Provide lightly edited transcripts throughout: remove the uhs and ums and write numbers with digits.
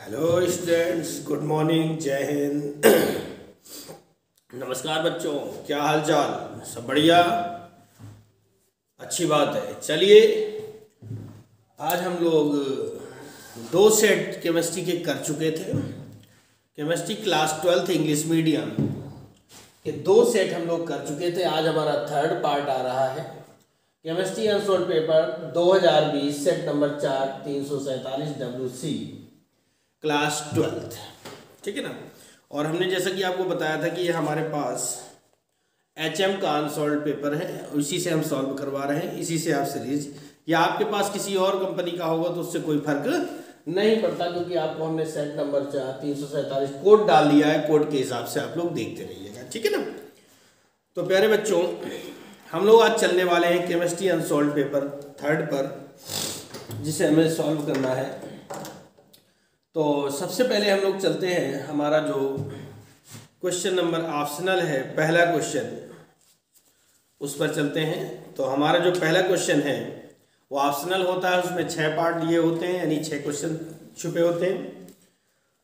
Hello students, good morning, जय हिंद। नमस्कार बच्चों, क्या हाल चाल? सब बढ़िया, अच्छी बात है। चलिए आज हम लोग दो सेट केमिस्ट्री के कर चुके थे। Chemistry class 12th English medium के दो सेट हम लोग कर चुके थे। आज हमारा थर्ड पार्ट आ रहा है। Chemistry unsold paper 2020 set number 4 347 WC class 12th, ठीक है ना। और हमने जैसा कि आपको बताया था कि ये हमारे पास HM का अनसॉल्व पेपर है, इसी से हम सॉल्व करवा रहे हैं, इसी से आप सीरीज, या आपके पास किसी और कंपनी का होगा तो उससे कोई फर्क नहीं पड़ता, क्योंकि आपको हमने सेट नंबर 4 347 कोड डाल दिया है। कोड के हिसाब से आप लोग देखते रहिएगा, ठीक है ना। तो प्यारे बच्चों, हम लोग आज चलने वाले हैं केमिस्ट्री अनसॉल्व पेपर थर्ड पर, जिसे हमें सॉल्व करना है। तो सबसे पहले हम लोग चलते हैं, हमारा जो क्वेश्चन नंबर ऑप्शनल है, पहला क्वेश्चन, उस पर चलते हैं। तो हमारा जो पहला क्वेश्चन है वो ऑप्शनल होता है, उसमें 6 पार्ट लिए होते हैं, यानी 6 क्वेश्चन छुपे होते हैं।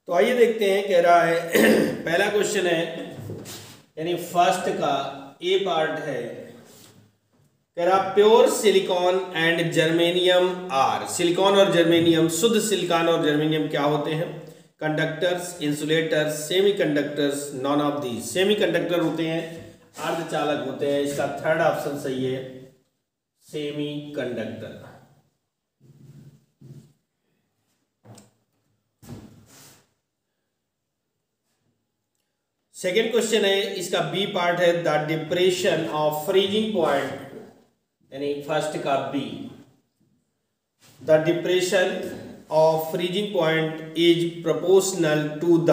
तो आइए देखते हैं, कह रहा है पहला क्वेश्चन है, यानी फर्स्ट का ए पार्ट है, कह रहा pure silicon and germanium are. Silicon और जर्मेनियम, शुद्ध सिलिकॉन और जर्मेनियम क्या होते हैं? Conductors, insulators, semiconductors, none of these. Semiconductor होते हैं, अर्धचालक होते हैं। इसका थर्ड ऑप्शन सही है, सेमीकंडक्टर। सेकेंड क्वेश्चन है, इसका बी पार्ट है, the depression of freezing point, यानी फर्स्ट का B, the depression of freezing point is proportional to the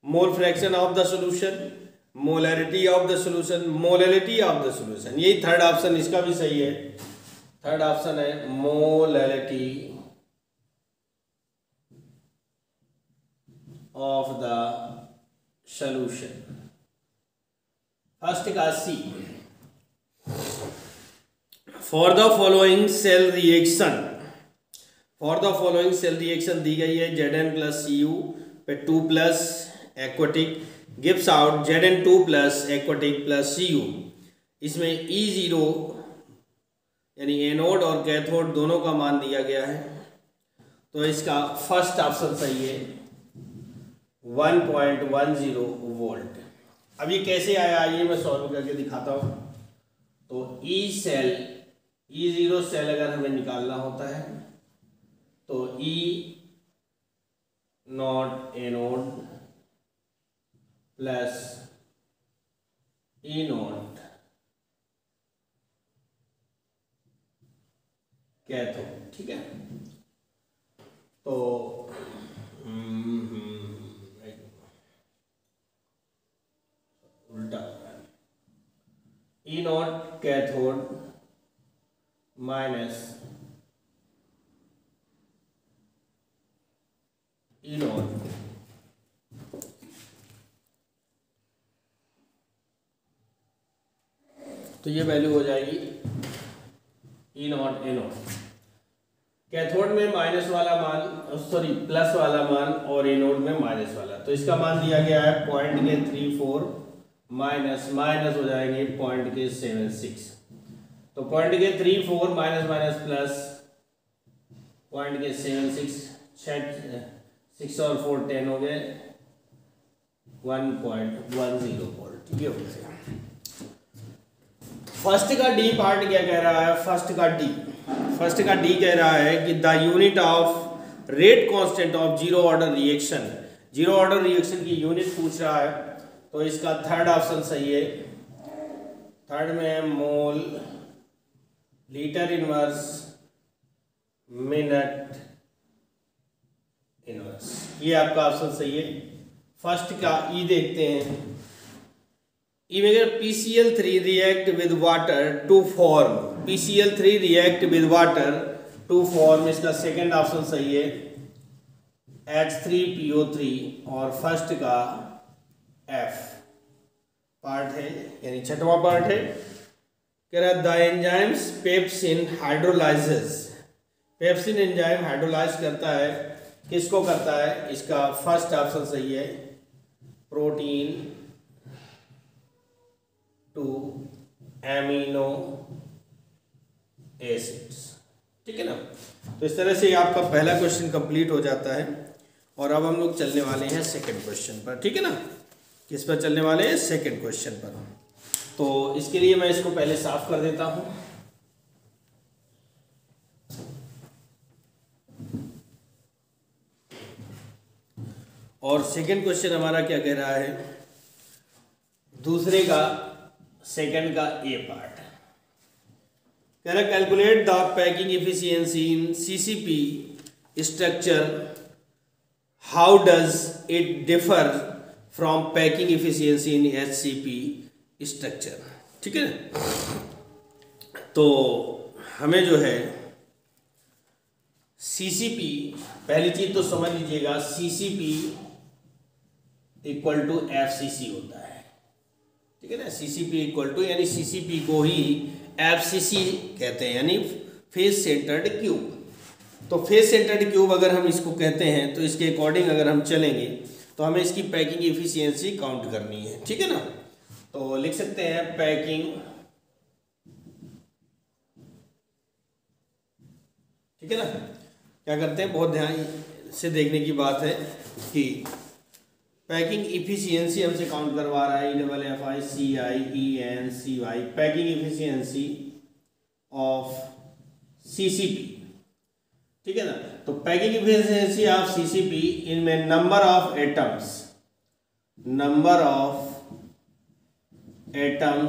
mole fraction of the solution, molarity of the solution, molality of the solution. यही third option, इसका भी सही है। Third option है molality of the solution. First का C, for the following cell reaction, for the following cell reaction दी गई है, Zn प्लस Cu पे 2 plus aquatic gives out Zn2 plus aquatic plus Cu। इसमें E0 यानी anode और cathode दोनों का मान दिया गया है, तो इसका फर्स्ट ऑप्शन सही है, 1.10 वोल्ट। अब ये कैसे आया, आइए मैं सॉल्व करके दिखाता हूं। तो E0 सेल अगर हमें निकालना होता है तो E not anode plus E naught cathode, ठीक है। तो उल्टा, E naught cathode minus E not तो ये वैल्यू हो जाएगी E not a not. Cathode में माइनस वाला मान, सॉरी प्लस वाला मान, और एनोड में माइनस वाला, तो इसका मान दिया गया है 0.34 माइनस माइनस हो जाएंगे 0.76। तो 0.34 माइनस माइनस प्लस 0.76, 6 और 4 10 हो गए, 1.10 वोल्ट। ये हो गया। फर्स्ट का डी पार्ट क्या कह रहा है? फर्स्ट का डी कह रहा है कि the unit of rate constant of zero order reaction, zero order reaction की यूनिट पूछ रहा है, तो इसका थर्ड ऑप्शन सही है। थर्ड में है mole litre inverse minute inverse, ये आपका ऑप्शन सही है। फर्स्ट का ई देखते हैं। ई में PCl3 react with water to form, PCl3 react with water to form, इसका सेकंड ऑप्शन सही है, H3PO3। और फर्स्ट का F पार्ट है, यानी छठवां पार्ट है, कह रहा the enzymes pepsin hydrolyses, pepsin enzyme hydrolyse करता है किसको करता है? इसका फर्स्ट ऑप्शन सही है, प्रोटीन टू एमिनो एसिड्स। ठीक है ना। तो इस तरह से आपका पहला क्वेश्चन कंप्लीट हो जाता है। और अब हम लोग चलने वाले हैं सेकंड क्वेश्चन पर। ठीक है ना। किस पर चलने वाले हैं? सेकंड क्वेश्चन पर। तो इसके लिए मैं इसको पहले साफ कर देता हूं। और सेकंड क्वेश्चन हमारा क्या कह रहा है? दूसरे का सेकंड का ए पार्ट कह रहा है, calculate the packing efficiency in CCP structure, how does it differ from packing efficiency in HCP structure. ठीक है। तो हमें जो है सीसीपी, पहली चीज तो समझ लीजिएगा, सीसीपी इक्वल टू एफसीसी होता है। ठीक है ना। सीसीपी इक्वल टू, यानी सीसीपी को ही एफसीसी कहते हैं, यानी फेस सेंटर्ड क्यूब। तो फेस सेंटर्ड क्यूब अगर हम इसको कहते हैं तो इसके अकॉर्डिंग अगर हम चलेंगे तो हमें इसकी पैकिंग इफिशियंसी काउंट करनी है। ठीक है ना। तो लिख सकते हैं पैकिंग, ठीक है ना। क्या करते हैं, बहुत ध्यान से देखने की बात है कि पैकिंग इफिशियंसी हमसे काउंट करवा रहा है, EFFICIENCY, packing efficiency of CCP. ठीक है ना। तो पैकिंग इफिशियंसी ऑफ सीसीपी, इनमें number of atoms, number of atom,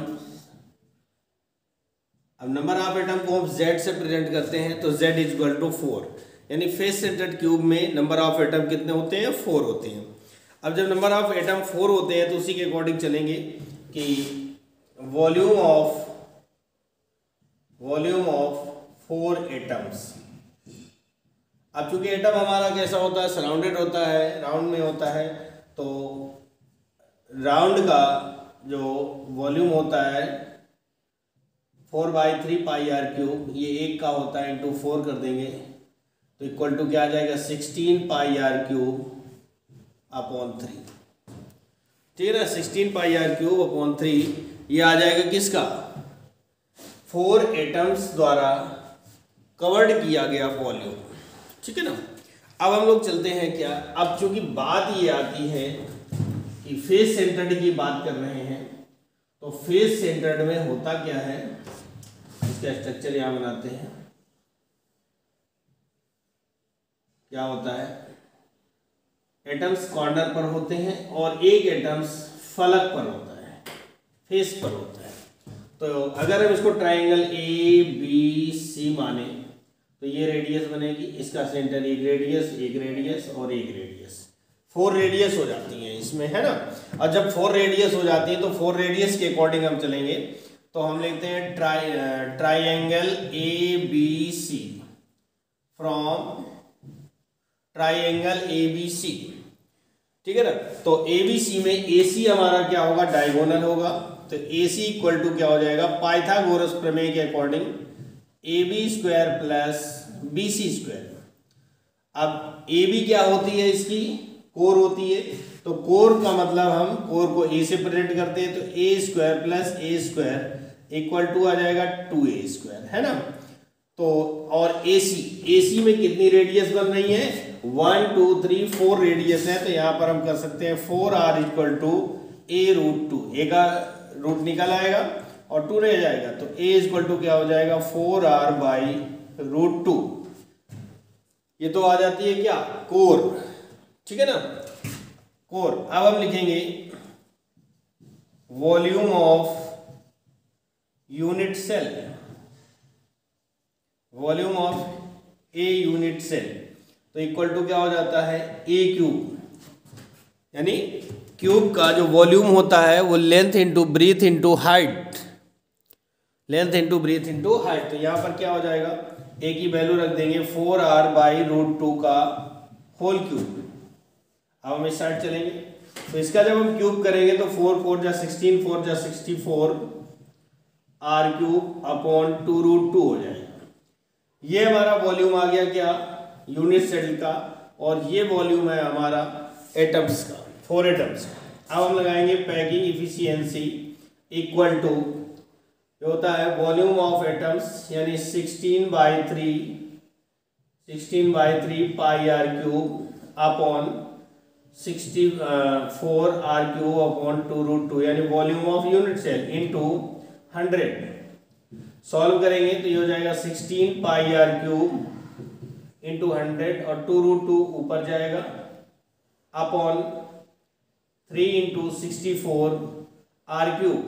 अब नंबर ऑफ एटम को हम Z से प्रेजेंट करते हैं तो Z इक्वल टू 4, यानी फेस सेंटर्ड क्यूब में नंबर ऑफ एटम कितने होते हैं? 4 होते हैं। अब जब नंबर ऑफ एटम 4 होते हैं तो उसी के अकॉर्डिंग चलेंगे कि वॉल्यूम ऑफ 4 एटम्स। अब चूंकि एटम हमारा कैसा होता है? सराउंडेड होता है, राउंड में होता है। तो राउंड का जो वॉल्यूम होता है 4/3 पाई आर क्यूब, ये 1 का होता है, इंटू 4 कर देंगे तो इक्वल टू क्या आ जाएगा? 16 पाई आर क्यूब अपॉन 3। ठीक है ना। 16 पाई आर क्यूब अपॉन 3, ये आ जाएगा किसका? 4 एटम्स द्वारा कवर्ड किया गया वॉल्यूम। ठीक है ना। अब हम लोग चलते हैं क्या, अब चूंकि बात ये आती है कि फेस सेंटर्ड की बात कर रहे हैं, तो फेस सेंटर्ड में होता क्या है, इसका स्ट्रक्चर यहां बनाते हैं। क्या होता है? एटम्स कॉर्नर पर होते हैं और एक एटम्स फलक पर होता है, फेस पर होता है। तो अगर हम इसको ट्राइंगल ABC माने तो ये रेडियस बनेगी, इसका सेंटर एक रेडियस और एक रेडियस, 4 रेडियस हो जाती हैं इसमें, है ना। और जब 4 रेडियस हो जाती है तो 4 रेडियस के अकॉर्डिंग हम चलेंगे तो हम लिखते हैं triangle ABC from triangle ABC। ठीक है ना। तो ABC में AC हमारा क्या होगा? डायगोनल होगा। तो AC इक्वल टू क्या हो जाएगा? पाइथागोरस प्रमेय के अकॉर्डिंग AB² प्लस BC²। अब AB क्या होती है? इसकी कोर होती है। तो कोर का मतलब हम कोर को A से प्रेजेंट करते हैं, तो A² plus A² equal to आ जाएगा 2A², है ना। तो और AC में कितनी रेडियस बन रही है? 1 2 3 4 रेडियस है। तो यहां पर हम कर सकते हैं 4R equal to A√2, A का रूट निकल आएगा और 2 रह जाएगा, तो A इक्वल टू क्या हो जाएगा? 4R/√2। ये तो आ जाती है क्या? कोर। ठीक है ना। कोर। अब हम लिखेंगे volume of unit cell, volume of a unit cell, तो इक्वल टू क्या हो जाता है? A³, यानी क्यूब का जो वॉल्यूम होता है वो length into breadth into height, length into breadth into height. तो यहां पर क्या हो जाएगा? A की वैल्यू रख देंगे 4R/√2 का होल क्यूब। अब हम इस साइड चलेंगे तो इसका जब हम क्यूब करेंगे तो 4 4 जा 16, 4 जा 64 R³ अपॉन 2√2 हो जाएगा। ये हमारा वॉल्यूम आ गया क्या? यूनिट सेल का। और ये वॉल्यूम है हमारा एटम्स का, 4 एटम्स का। अब हम लगाएंगे पैकिंग इफिशियंसी इक्वल टू जो होता है वॉल्यूम ऑफ एटम्स यानी 16/3 pi r cube upon 64 r cube upon 2√2 यानी volume of unit cell into 100। Solve करेंगे तो ये हो जाएगा 16 पाई आर क्यूब इंटू 100 और 2√2 ऊपर जाएगा अपॉन 3 इंटू 64 आर क्यूब।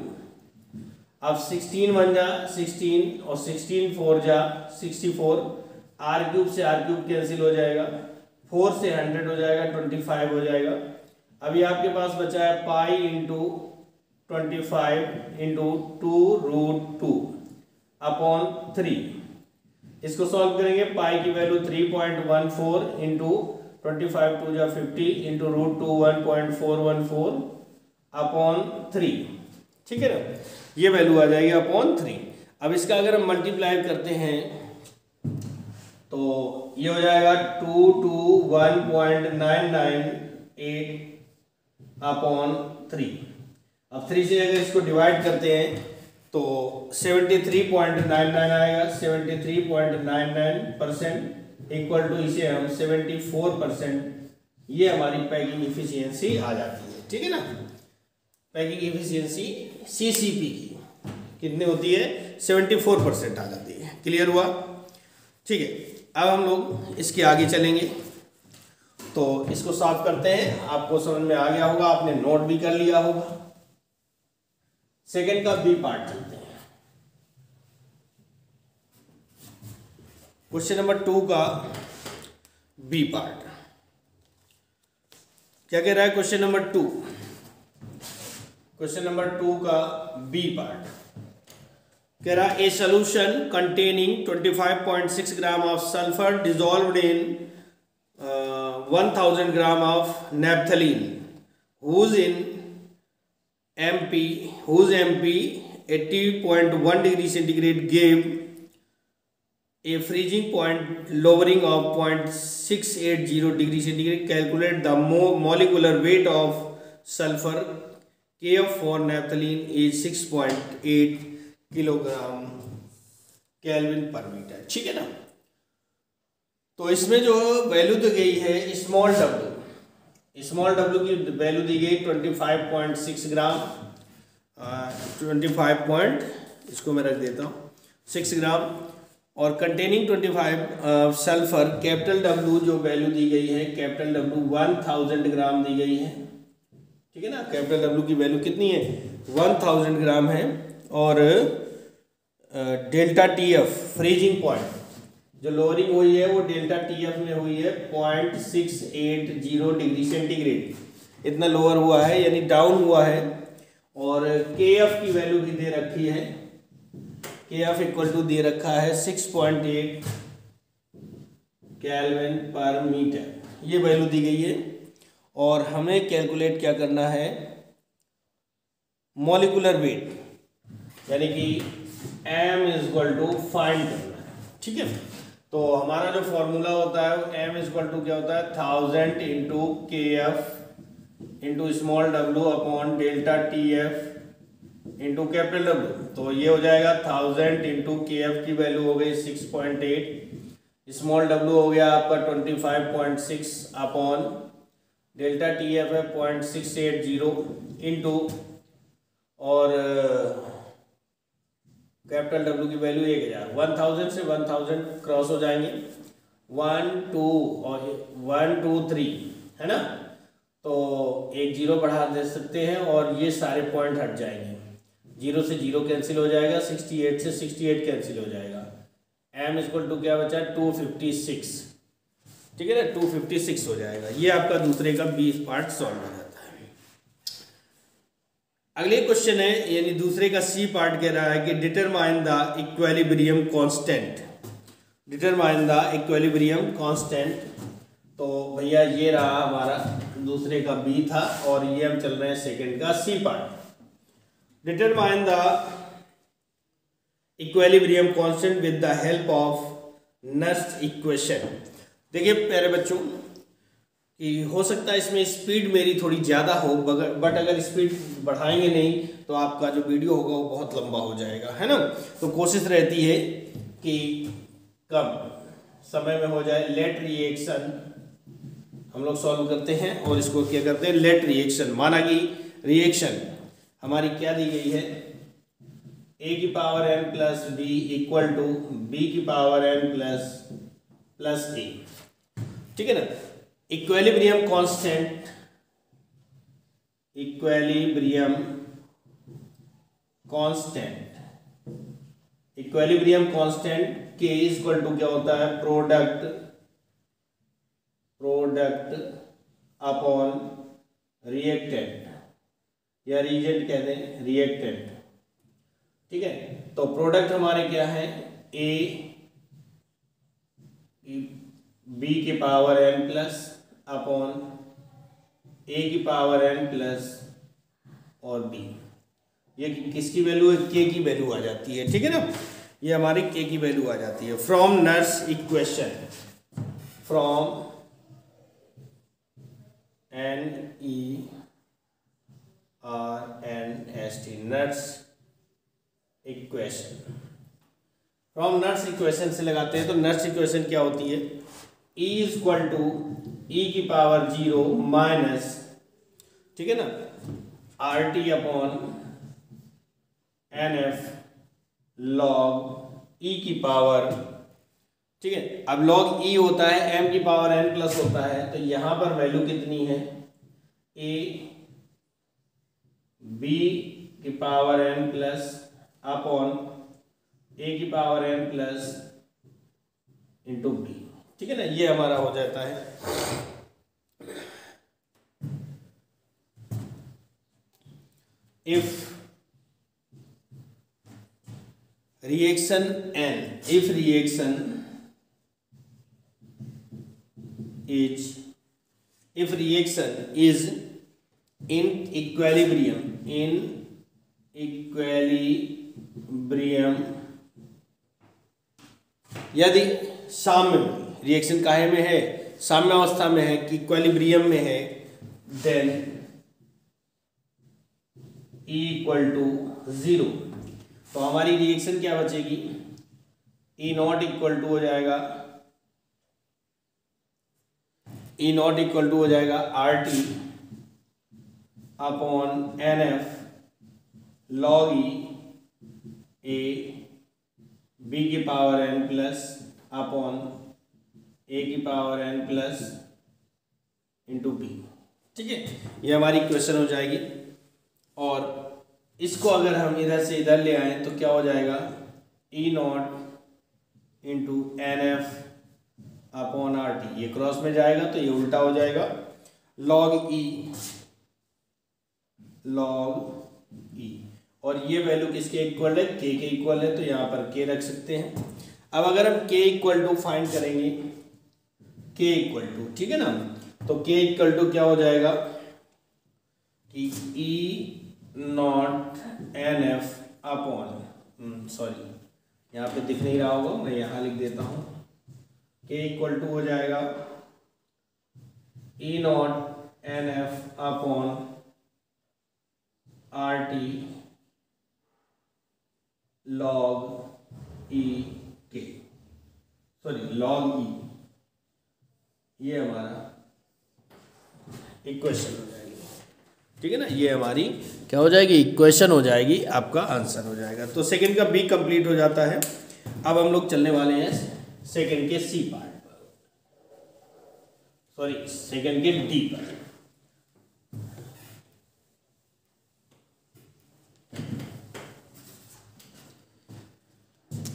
अब 16 बन जा 16 और 16 4 जा 64, आर क्यूब से आर क्यूब कैंसिल हो जाएगा, 4 से 100 हो जाएगा, 25 हो जाएगा। अभी आपके पास बचा है पाई इंटू 25 इंटू 2√2 अपॉन 3। इसको सॉल्व करेंगे, पाई की वैल्यू 3.14 इंटू 25 2 जा 50 इंटू √2 1.414 अपॉन 3। ठीक है ना, ये वैल्यू आ जाएगी अपॉन 3। अब इसका अगर हम मल्टीप्लाई करते हैं तो ये हो जाएगा 221.998 अपॉन 3। अब 3 से अगर इसको डिवाइड करते हैं तो 73.99 आएगा। 73.99% इक्वल टू इसे हम 74%, ये हमारी पैकिंग इफिशियंसी आ जाती है। ठीक है ना, पैकिंग इफिशियंसी सीसीपी की कितनी होती है, 74% आ जाती है। क्लियर हुआ? ठीक है, अब हम लोग इसके आगे चलेंगे तो इसको साफ करते हैं। आपको समझ में आ गया होगा, आपने नोट भी कर लिया होगा। सेकंड का बी पार्ट चलते हैं। क्वेश्चन नंबर 2 का बी पार्ट क्या कह रहा है? क्वेश्चन नंबर 2 का बी पार्ट कह रहा a solution containing 25.6 gram of sulphur dissolved in 1000 gram of naphthalene whose MP 80.1 degree centigrade gave a freezing point lowering of 0.680 degree centigrade. Calculate the molecular weight of sulfur Kf for naphthalene is 6.8 kilogram kelvin पर metre. ठीक है ना, तो इसमें जो value दी गई है small W की वैल्यू दी गई 25.6 ग्राम, 25 इसको मैं रख देता हूँ 6 ग्राम, और कंटेनिंग 25 सल्फर कैपिटल डब्ल्यू जो वैल्यू दी गई है कैपिटल डब्ल्यू 1000 ग्राम दी गई है। ठीक है ना, कैपिटल डब्ल्यू की वैल्यू कितनी है, 1000 ग्राम है। और डेल्टा टीएफ फ्रीजिंग पॉइंट जो लोअरिंग हुई है वो डेल्टा टीएफ में हुई है 0.680 डिग्री सेंटीग्रेड, इतना लोअर हुआ है यानी डाउन हुआ है। और केएफ की वैल्यू भी दे रखी है, केएफ इक्वल टू दे रखा है 6.8 केल्विन पर मीटर, ये वैल्यू दी गई है। और हमें कैलकुलेट क्या करना है, मॉलिक्यूलर वेट यानी कि m इक्वल टू फाइंड करना है। ठीक है, तो हमारा जो फॉर्मूला होता है वो m इक्वल टू क्या होता है 1000 इंटू के F into small W upon delta T F into capital W. तो ये हो जाएगा 1000 इंटू के एफ की वैल्यू हो गई 6.8, स्मॉल डब्ल्यू हो गया आपका 25.6 अपॉन डेल्टा टी एफ है 0.680 इंटू और कैपिटल डब्ल्यू की वैल्यू 1000 से 1000 क्रॉस हो जाएंगे, 1 2 और 1 2 3 है ना, तो एक जीरो बढ़ा दे सकते हैं और ये सारे पॉइंट हट जाएंगे, 0 से 0 कैंसिल हो जाएगा, 68 से 68 कैंसिल हो जाएगा। m इक्वल टू क्या बचा 256। ठीक है ना, 256 हो जाएगा। ये आपका दूसरे का 20 पार्ट सॉल्व हो जाता है। अगले क्वेश्चन है यानी दूसरे का सी पार्ट कह रहा है कि determine the equilibrium constant, determine the equilibrium constant. तो भैया ये रहा हमारा दूसरे का बी था और ये हम चल रहे हैं सेकंड का C part. Determine the equilibrium constant with the help of next equation. देखिए प्यारे बच्चों, कि हो सकता है इसमें स्पीड मेरी थोड़ी ज़्यादा हो, बट अगर स्पीड बढ़ाएंगे नहीं तो आपका जो वीडियो होगा वो बहुत लंबा हो जाएगा, है ना। तो कोशिश रहती है कि कम समय में हो जाए। लेट रिएक्शन हम लोग सॉल्व करते हैं और इसको क्या करते हैं, लेट रिएक्शन। माना कि रिएक्शन हमारी क्या दी गई है, a की power n plus b equal to b की पावर n प्लस a, ठीक है ना। Equilibrium constant, equilibrium constant k equal to क्या होता है, प्रोडक्ट अपॉन रिएक्टेंट या रीजेंट कहते हैं, रिएक्टेंट, ठीक है। तो प्रोडक्ट हमारे क्या है, a b की power n plus upon a की पावर n प्लस और b, ये किसकी वैल्यू है, k की वैल्यू आ जाती है, ठीक है ना। ये हमारी k की वैल्यू आ जाती है। From Nernst equation, from NERST Nernst equation, from Nernst equation से लगाते हैं। तो नर्स इक्वेशन क्या होती है, E इक्वल टू e की पावर 0 माइनस, ठीक है ना, RT upon NF log e की पावर, ठीक है। अब लॉग e होता है m की पावर n प्लस होता है, तो यहां पर वैल्यू कितनी है, a b की power n plus upon a की power n plus into b, ठीक है ना। ये हमारा हो जाता है। If reaction is in equilibrium यदि साम्य में, रिएक्शन काहे में है, साम्य अवस्था में है कि इक्विलिब्रियम में है, देन E इक्वल टू 0, तो हमारी रिएक्शन क्या बचेगी, E नॉट इक्वल टू हो जाएगा, E नॉट इक्वल टू हो जाएगा RT upon NF log E a b की power n plus upon a की power n plus into b, ठीक है। ये हमारी इक्वेशन हो जाएगी। और इसको अगर हम इधर से इधर ले आए तो क्या हो जाएगा, E not into NF upon RT, ये क्रॉस में जाएगा तो ये उल्टा हो जाएगा, लॉग E, और ये वैल्यू किसके इक्वल है, k के इक्वल है, तो यहाँ पर k रख सकते हैं। अब अगर हम k इक्वल टू फाइंड करेंगे, k इक्वल टू, ठीक है ना, तो k इक्वल टू क्या हो जाएगा कि E not NF upon, sorry यहाँ पे दिख नहीं रहा होगा, मैं यहाँ लिख देता हूँ, k इक्वल टू हो जाएगा E not NF upon RT log E के, सॉरी लॉग E, ये हमारा इक्वेशन हो जाएगी, ठीक है ना। ये हमारी क्या हो जाएगी, इक्वेशन हो जाएगी, आपका आंसर हो जाएगा। तो सेकंड का बी कंप्लीट हो जाता है। अब हम लोग चलने वाले हैं सेकंड के सी पार्ट पर, सॉरी सेकंड के डी पर।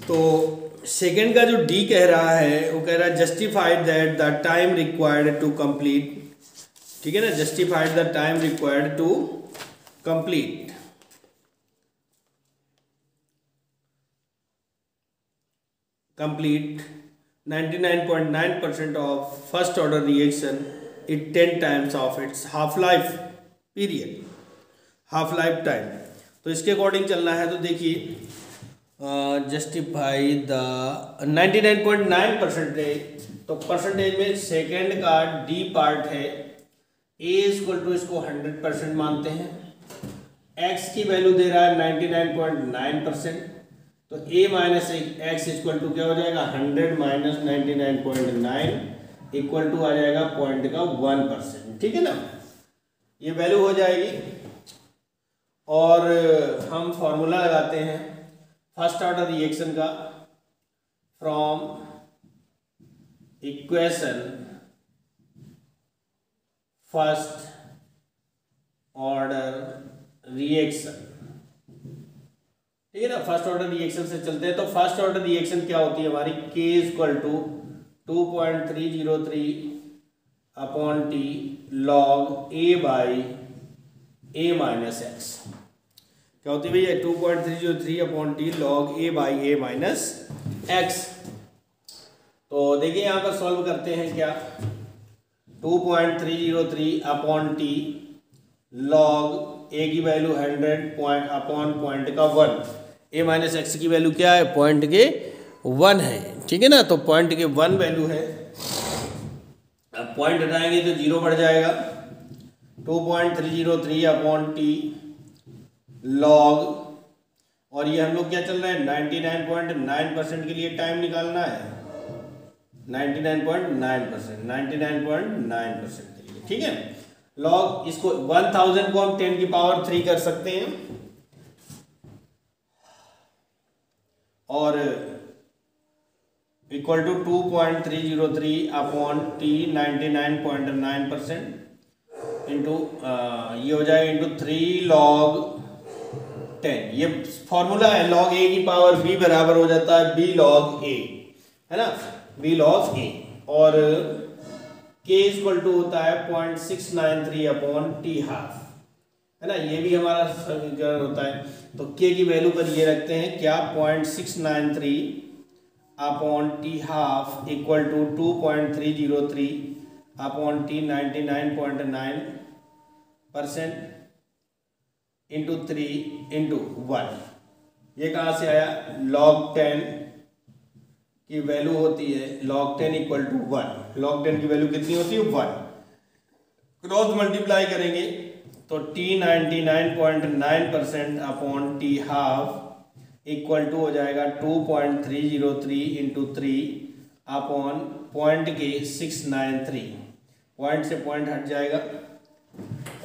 तो सेकंड का जो डी कह रहा है, वो कह रहा है justified that the time required to complete, ठीक है ना, justified the time required to complete complete 99.9% of first order reaction is 10 times of its half life period, half life time। तो इसके अकॉर्डिंग चलना है। तो देखिए जस्टिफाई द 99.9 परसेंटेज, तो परसेंटेज में सेकेंड का डी पार्ट है, ए इक्वल टू इसको 100% मानते हैं, एक्स की वैल्यू दे रहा है 99.9%, तो ए माइनस एक्स इक्वल टू क्या हो जाएगा 100 माइनस 99.9 इक्वल टू आ जाएगा पॉइंट का 1%, ठीक है ना, ये वैल्यू हो जाएगी। और हम फॉर्मूला लगाते हैं फर्स्ट ऑर्डर रिएक्शन का, from equation first order reaction, ठीक है ना, फर्स्ट ऑर्डर रिएक्शन से चलते हैं। तो फर्स्ट ऑर्डर रिएक्शन क्या होती है हमारी, K equal to 2.303 upon t log a by a minus x, क्या होती है भैया 2.303 upon t log a by a minus x. तो देखिए यहाँ पर सॉल्व करते हैं क्या, 2.303 अपॉन टी लॉग ए की वैल्यू 100 अपॉन पॉइंट का 1, ए माइनस एक्स की वैल्यू क्या है, पॉइंट के 1 है, ठीक है ना, तो पॉइंट के 1 वैल्यू है। अब पॉइंट हटाएंगे तो 0 बढ़ जाएगा, 2.303 अपॉन टी लॉग, और ये हम लोग क्या चल रहा है 99.9% के लिए टाइम निकालना है, 99.9% के लिए, ठीक है। लॉग इसको 1000 को हम 10 की पावर 3 कर सकते हैं, और equal to 2.303 upon t 99.9% into ये हो जाएगा इंटू 3 लॉग 10, ये फॉर्मूला है, लॉग ए की पावर बी बराबर हो जाता है बी लॉग ए, है ना, बी लॉग ए, और k इक्वल टू होता है 0.693 अपॉन टी हाफ, है ना, ये भी हमारा समीकरण होता है। तो k की वैल्यू पर ये रखते हैं क्या 0.693 upon t half equal to 2.303 upon t 99.9% into 3 into 1, ये कहाँ से आया, log 10 की वैल्यू होती है log 10 इक्वल टू 1, log 10 की वैल्यू कितनी होती है 1, क्रॉस मल्टीप्लाई करेंगे तो t 99.9% upon t half equal to हो जाएगा 2.303 इंटू 3 अपॉन पॉइंट के 693, पॉइंट से पॉइंट हट जाएगा,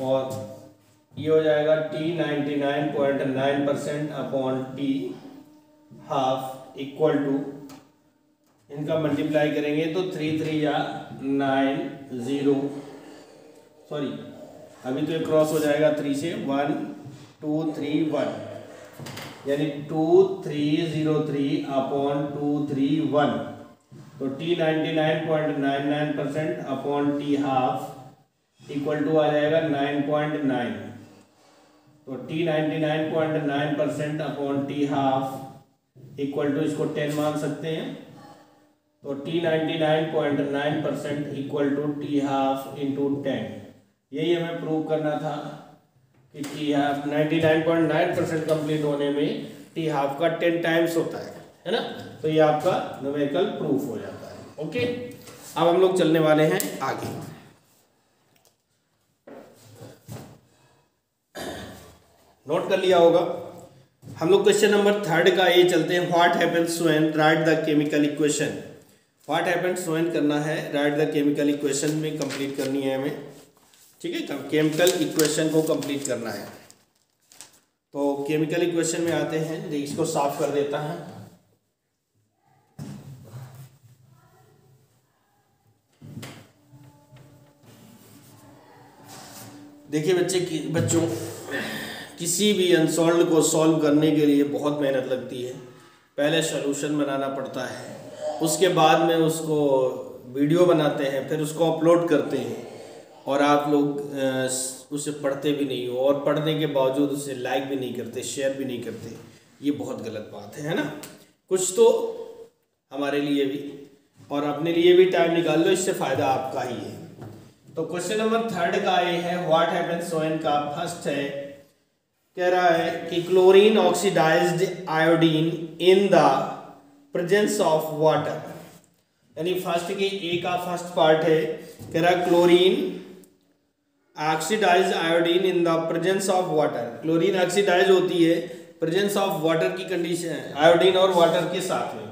और ये हो जाएगा t 99.9% upon t half equal to, इनका मल्टीप्लाई करेंगे तो 3 3 या 9 0, सॉरी अभी तो ये क्रॉस हो जाएगा 3 से 1 2 3 1, यानी 2303 अपॉन 231, तो t 99.99% upon t half equal to आ जाएगा 9.9, तो t 99.9% upon t half equal to इसको 10 मान सकते हैं, तो t 99.9% equal to t half into 10, यही हमें प्रूव करना था कि टी हाफ 99.9% कंप्लीट होने में टी हाफ का 10 टाइम्स होता है ना, तो ये आपका न्यूमेरिकल प्रूफ हो जाता है। ओके, अब हम लोग चलने वाले हैं आगे। नोट कर लिया होगा, हम लोग क्वेश्चन नंबर 3 का ये चलते हैं, what happens when right the chemical equation, what happens when करना है, राइट द केमिकल इक्वेशन में कंप्लीट करनी है हमें, ठीक है, केमिकल इक्वेशन को कंप्लीट करना है। तो केमिकल इक्वेशन में आते हैं, इसको साफ कर देता है, देखिए बच्चों किसी भी अनसॉल्व्ड को सॉल्व करने के लिए बहुत मेहनत लगती है, पहले सॉल्यूशन बनाना पड़ता है, उसके बाद में उसको वीडियो बनाते हैं, फिर उसको अपलोड करते हैं, और आप लोग उसे पढ़ते भी नहीं हो, और पढ़ने के बावजूद उसे लाइक भी नहीं करते, शेयर भी नहीं करते, ये बहुत गलत बात है ना। कुछ तो हमारे लिए भी और अपने लिए भी टाइम निकाल लो, इससे फ़ायदा आपका ही है। तो क्वेश्चन नंबर 3 का ये है, व्हाट हैपेंस व्हेन का फर्स्ट है कह रहा है कि chlorine oxidised iodine in the presence of water, यानी फर्स्ट के ए का फर्स्ट पार्ट है, कह रहा है chlorine oxidised iodine in the presence of water. Chlorine oxidise होती है प्रेजेंस ऑफ वाटर की कंडीशन, आयोडीन और वाटर के साथ में।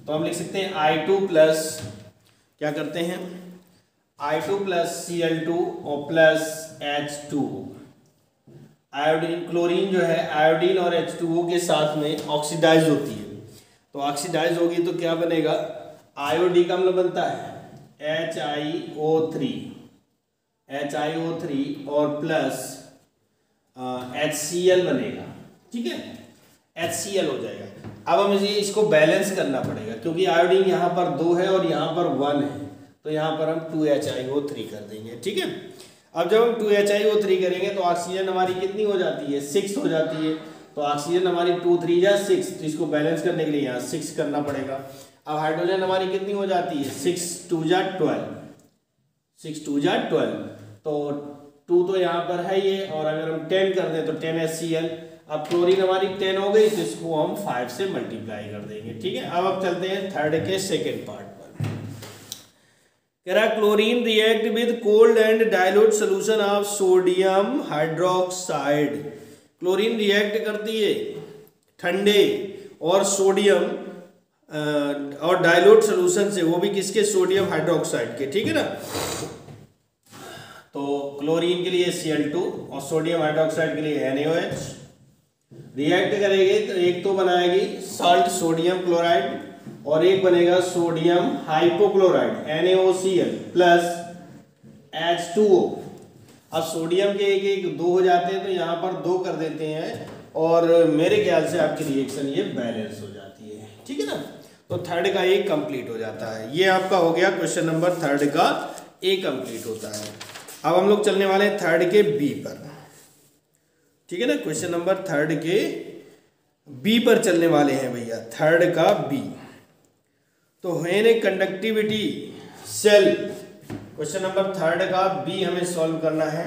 तो हम लिख सकते हैं I2 प्लस, क्या करते हैं, I2 प्लस Cl2 और प्लस H2। आयोडीन, क्लोरीन जो है आयोडीन और H2O के साथ में ऑक्सीडाइज होती है, तो ऑक्सीडाइज होगी तो क्या बनेगा, आयोडी का मतलब बनता है HiO3 और प्लस HCl बनेगा, ठीक है, HCl हो जाएगा। अब हम इसको बैलेंस करना पड़ेगा, क्योंकि आयोडीन यहाँ पर 2 है और यहाँ पर 1 है, तो यहाँ पर हम 2HiO3 कर देंगे, ठीक है। अब जब हम 2HiO3 करेंगे तो ऑक्सीजन हमारी कितनी हो जाती है, 6 हो जाती है, तो ऑक्सीजन हमारी 2 3 जा 6, तो इसको बैलेंस करने के लिए यहाँ 6 करना पड़ेगा। अब हाइड्रोजन हमारी कितनी हो जाती है, 6 2 जा 12, तो 2 तो यहाँ पर है ये, और अगर हम 10 कर दें तो 10 HCl। अब क्लोरीन हमारी 10 हो गई, तो इसको हम 5 से मल्टीप्लाई कर देंगे, ठीक है। अब चलते हैं थर्ड के सेकेंड पार्ट पर। कह रहा chlorine react with cold and dilute solution of sodium hydroxide. Chlorine react करती है ठंडे और सोडियम और डाइल्यूट सोल्यूशन से, वो भी किसके, सोडियम हाइड्रोक्साइड के, ठीक है ना। तो क्लोरीन के लिए Cl2 और सोडियम हाइड्रोक्साइड के लिए NaOH रिएक्ट करेंगे तो एक तो बनाएगी साल्ट सोडियम क्लोराइड और एक बनेगा sodium hypochloride NaOCl plus H2O। अब सोडियम के एक 2 हो जाते हैं, तो यहाँ पर 2 कर देते हैं, और मेरे ख्याल से आपकी रिएक्शन ये बैलेंस हो जाती है, ठीक है ना। तो थर्ड का ए कंप्लीट हो जाता है। ये आपका हो गया क्वेश्चन नंबर थर्ड का ए कंप्लीट होता है। अब हम लोग चलने वाले हैं थर्ड के बी पर, ठीक है ना। क्वेश्चन नंबर थर्ड के बी पर चलने वाले हैं भैया, थर्ड का बी। तो when a conductivity cell, question number third का बी हमें सॉल्व करना है।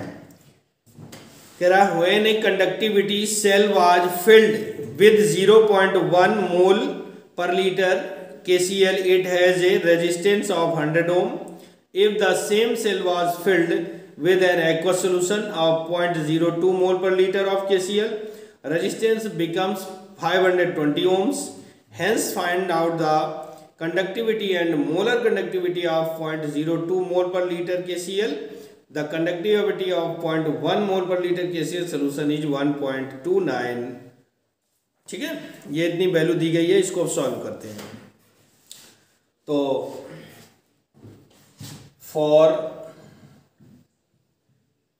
कह रहा है when a conductivity cell was filled with 0.1 mole per litre KCl, it has a resistance of 100 ohm. If the same cell was filled with an aqueous solution of 0.02 mole per liter of KCl, resistance becomes 520 ohms. Hence, find out the conductivity and molar conductivity of 0.02 mole per liter KCl. The conductivity of 0.1 mole per liter KCl solution is 1.29. ठीक है, ये इतनी value दी गई है, इसको solve करते हैं। तो फॉर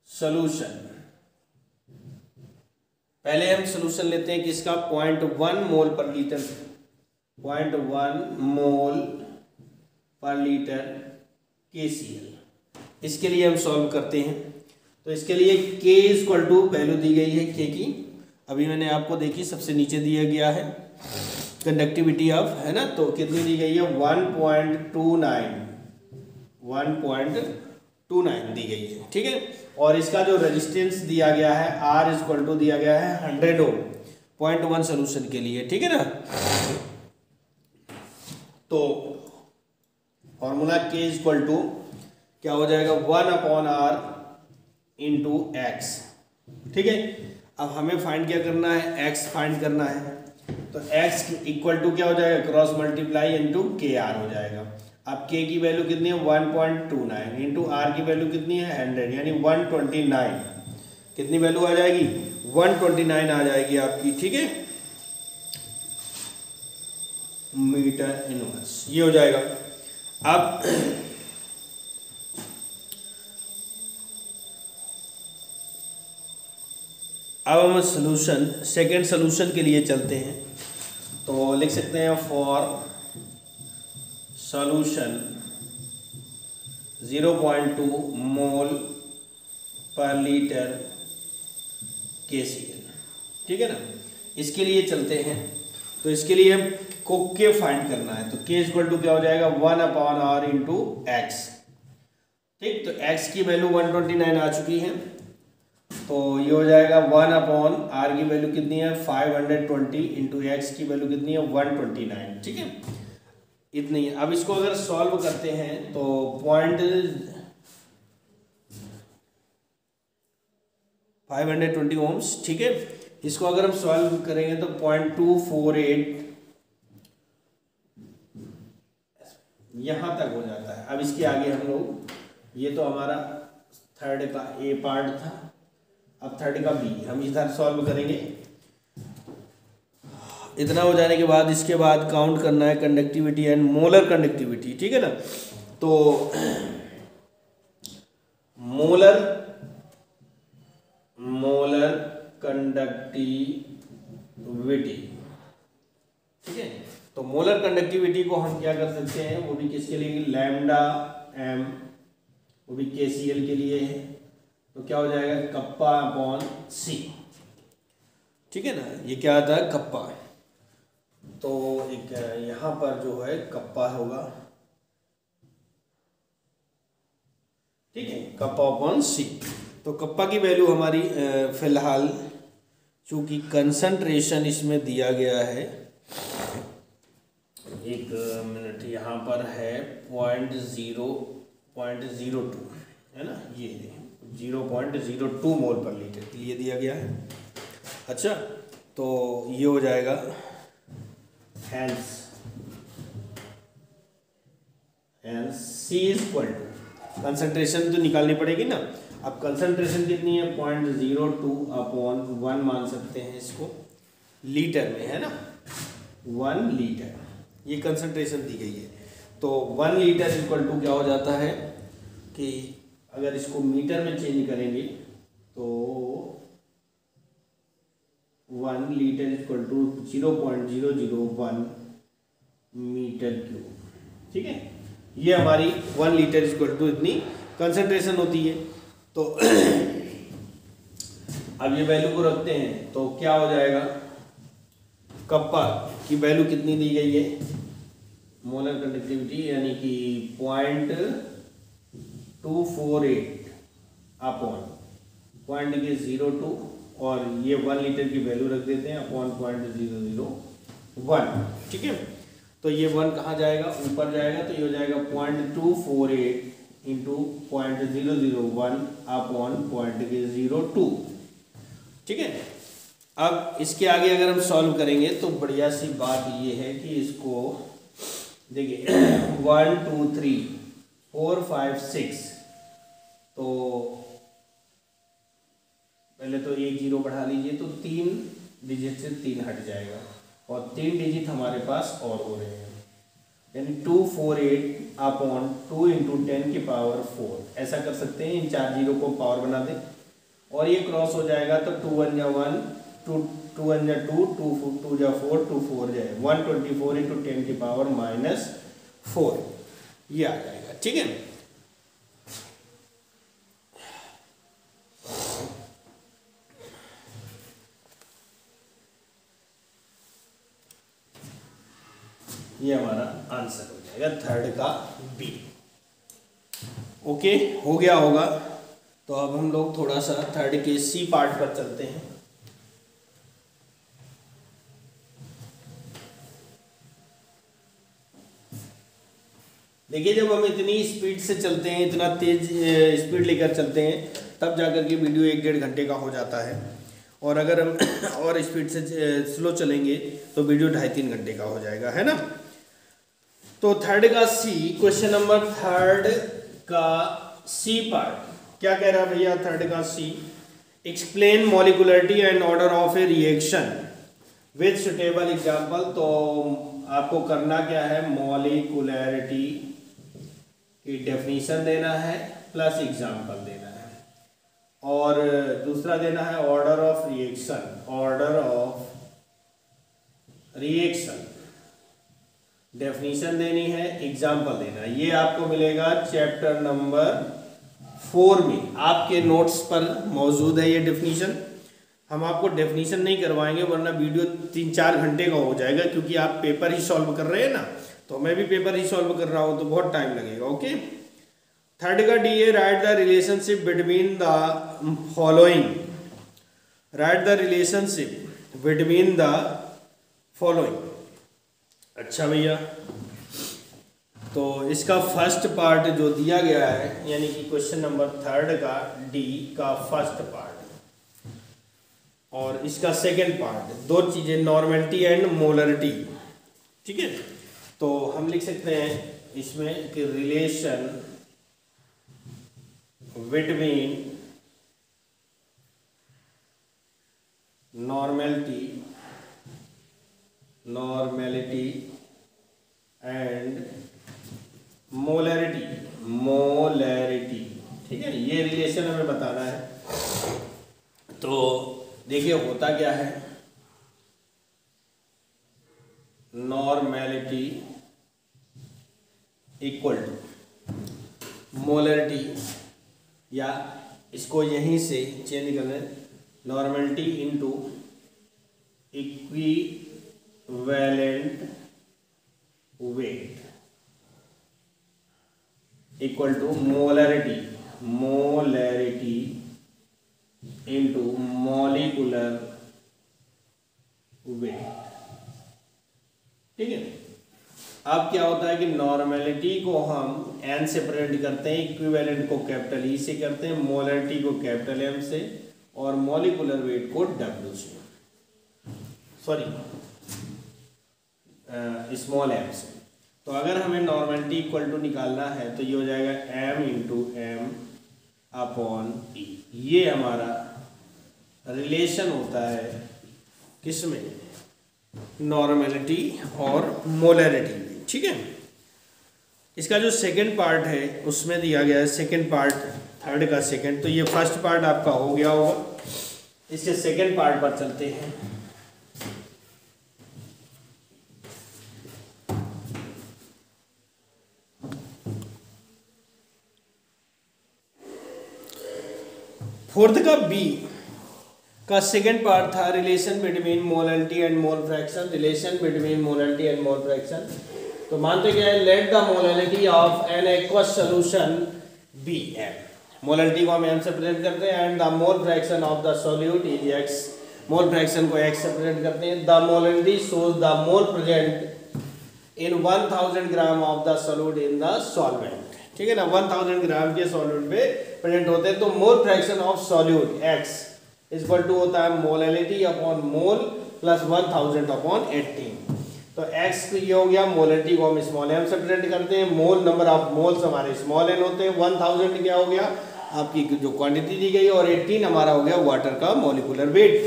सॉल्यूशन, पहले हम सॉल्यूशन लेते हैं किसका, 0.1 mole per litre, 0.1 mole per litre KCl। इसके लिए हम सॉल्व करते हैं। तो इसके लिए K इक्वल टू वैल्यू दी गई है K की, अभी मैंने आपको देखी, सबसे नीचे दिया गया है कंडक्टिविटी ऑफ, है ना। तो कितनी दी गई है, 1.29 दी गई है, ठीक है। और इसका जो रेजिस्टेंस दिया गया है R इक्वल टू दिया गया है 100 ओम 0.1 सोल्यूशन के लिए, ठीक है ना। तो फॉर्मूला K इक्वल टू क्या हो जाएगा, 1/R इंटू एक्स, ठीक है। अब हमें फाइंड क्या करना है, x फाइंड करना है। तो x इक्वल टू क्या हो जाएगा, क्रॉस मल्टीप्लाई इंटू KR हो जाएगा। अब K की वैल्यू कितनी है, 1.29 इंटू R की वैल्यू कितनी है 100, यानी 129। कितनी वैल्यू आ जाएगी, 129 आ जाएगी आपकी, ठीक है, मीटर इनवर्स, ये हो जाएगा। अब हम सॉल्यूशन, सेकेंड सॉल्यूशन के लिए चलते हैं। तो लिख सकते हैं for solution 0.2 mole per litre KCl, ठीक है ना। इसके लिए चलते हैं। तो इसके लिए हम को K फाइंड करना है। तो K इक्वल टू क्या हो जाएगा, 1/R इंटू एक्स, ठीक। तो x की वैल्यू 129 आ चुकी है। तो ये हो जाएगा 1/r की वैल्यू कितनी है 520 इंटू एक्स की वैल्यू कितनी है 129, ठीक है, इतनी है। अब इसको अगर सॉल्व करते हैं तो 520 ओम्स, ठीक है, इसको अगर हम सॉल्व करेंगे तो 0.248 यहाँ तक हो जाता है। अब इसके आगे हम लोग, ये तो हमारा थर्ड का ए पार्ट था, अब थर्ड का बी हम इधर सॉल्व करेंगे। इतना हो जाने के बाद इसके बाद काउंट करना है कंडक्टिविटी एंड मोलर कंडक्टिविटी, ठीक है ना। तो मोलर कंडक्टिविटी, ठीक है, तो मोलर कंडक्टिविटी को हम क्या कर सकते हैं, वो भी किसके लिए, लैम्डा एम, वो भी KCl के लिए है, तो क्या हो जाएगा कप्पा अपॉन सी, ठीक है ना, ये क्या आता है कप्पा, तो एक यहाँ पर जो है कप्पा होगा, ठीक है, कप्पा अपॉन सी। तो कप्पा की वैल्यू हमारी फिलहाल चूंकि कंसंट्रेशन इसमें दिया गया है, एक मिनट, यहाँ पर है 0.02 है ना, ये 0.02 मोल पर लीटर के लिए दिया गया है। अच्छा, तो ये हो जाएगा hence C equal to, concentration तो निकालनी पड़ेगी ना। अब कंसंट्रेशन कितनी है 0.02 अपॉन 1 मान सकते हैं इसको लीटर में, है ना, 1 लीटर ये कंसंट्रेशन दी गई है। तो 1 लीटर इक्वल टू क्या हो जाता है कि अगर इसको मीटर में चेंज करेंगे तो 1 litre equal to 0.001 metre cube, ठीक है, ये हमारी 1 लीटर इक्वल टू इतनी कंसंट्रेशन होती है। तो अब ये वैल्यू को रखते हैं तो क्या हो जाएगा, कप्पा की वैल्यू कितनी दी गई है, मोलर कंडक्टिविटी यानी कि 0.248 अपॉन 0.02 और ये 1 लीटर की वैल्यू रख देते हैं अपॉन 0.001, ठीक है, तो ये 1 कहाँ जाएगा, ऊपर जाएगा, तो ये हो जाएगा 0.248 इंटू 0.001 अपॉन 0.02, ठीक है। अब इसके आगे अगर हम सॉल्व करेंगे तो बढ़िया सी बात ये है कि इसको देखिए 1 2 3 4 5 6, तो पहले तो एक जीरो बढ़ा लीजिए तो 3 डिजिट से 3 हट जाएगा और 3 डिजिट हमारे पास और हो रहे हैं, यानी 248 अपॉन 2 इंटू 10 की पावर 4, ऐसा कर सकते हैं, इन 4 जीरो को पावर बना दें और ये क्रॉस हो जाएगा तो 2 1 जा 1, 2 1 जा 2, 2 जा 4, 2 4 जाए 124 इंटू 10 की पावर -4, ये आ जाएगा, ठीक है। ये हमारा आंसर हो जाएगा थर्ड का बी। ओके, हो गया होगा। तो अब हम लोग थोड़ा सा थर्ड के सी पार्ट पर चलते हैं। देखिए, जब हम इतनी स्पीड से चलते हैं, इतना तेज स्पीड लेकर चलते हैं, तब जाकर के वीडियो 1-1.5 घंटे का हो जाता है, और अगर हम और स्पीड से स्लो चलेंगे तो वीडियो 2.5-3 घंटे का हो जाएगा, है ना। तो थर्ड का सी, क्वेश्चन नंबर थर्ड का सी पार्ट क्या कह रहा है भैया, थर्ड का C, explain molecularity and order of a reaction with suitable example. तो आपको करना क्या है, मॉलिक्युलरिटी की डेफिनेशन देना है प्लस एग्जाम्पल देना है, और दूसरा देना है order of reaction, order of reaction, definition देनी है, एग्जाम्पल देना है। ये आपको मिलेगा चैप्टर नंबर 4 में, आपके नोट्स पर मौजूद है ये डेफिनेशन। हम आपको डेफिनेशन नहीं करवाएंगे वरना वीडियो 3-4 घंटे का हो जाएगा, क्योंकि आप पेपर ही सॉल्व कर रहे हैं ना, तो मैं भी पेपर ही सॉल्व कर रहा हूँ तो बहुत टाइम लगेगा। ओके, थर्ड का डी है, right the relationship between the following right the relationship between the following. अच्छा भैया, तो इसका फर्स्ट पार्ट जो दिया गया है, यानी कि क्वेश्चन नंबर 3 का डी का फर्स्ट पार्ट और इसका सेकंड पार्ट, दो चीज़ें नॉर्मेलिटी एंड मोलरिटी। ठीक है, तो हम लिख सकते हैं इसमें कि relation between normality and molarity. ठीक है, ये रिलेशन हमें बताना है। तो देखिए होता क्या है, नॉर्मेलिटी इक्वल टू मोलैरिटी, या इसको यहीं से चेंज कर लें, normality into equivalent weight equal to molarity into molecular weight. ठीक है, अब क्या होता है कि नॉर्मेलिटी को हम एन से प्रेजेंट करते हैं, इक्विवेलेंट को कैपिटल ई से करते हैं, मोलैरिटी को कैपिटल एम से और मॉलिक्यूलर वेट को डब्ल्यू से, सॉरी स्मॉल एम से। तो अगर हमें नॉर्मेलिटी इक्वल टू निकालना है तो ये हो जाएगा m इंटू एम अपॉन ई। ये हमारा रिलेशन होता है किसमें, नॉर्मेलिटी और मोलैरिटी में। ठीक है, इसका जो सेकंड पार्ट है उसमें दिया गया है, सेकंड पार्ट 3 का सेकंड, तो ये फर्स्ट पार्ट आपका हो गया होगा। इसके सेकंड पार्ट पर चलते हैं। फोर्थ का बी का सेकेंड पार्ट था relation between molarity and mole fraction. Relation between molarity and mole fraction, तो मानते क्या है, let the molarity of an aqueous solution be M. Molarity को हम एम से प्रेजेंट करते हैं and the mole fraction of the solute is X. Mole fraction को एक्स से प्रेजेंट करते हैं। The molarity shows the mole present in 1000 gram of the solute in the solvent. ठीक है ना, 1000 ग्राम के सॉल्यूट पे प्रेजेंट होते हैं। तो mole fraction of solute X equal to होता है molarity upon mole plus 1000 upon 18। तो x ये हो गया, मोलैरिटी को हम स्मॉल m से प्रेजेंट करते हैं, मोल नंबर ऑफ मोल्स हमारे स्मॉल n होते हैं, 1000 क्या हो गया आपकी जो क्वांटिटी दी गई, और 18 हमारा हो गया वाटर का मॉलिक्यूलर वेट।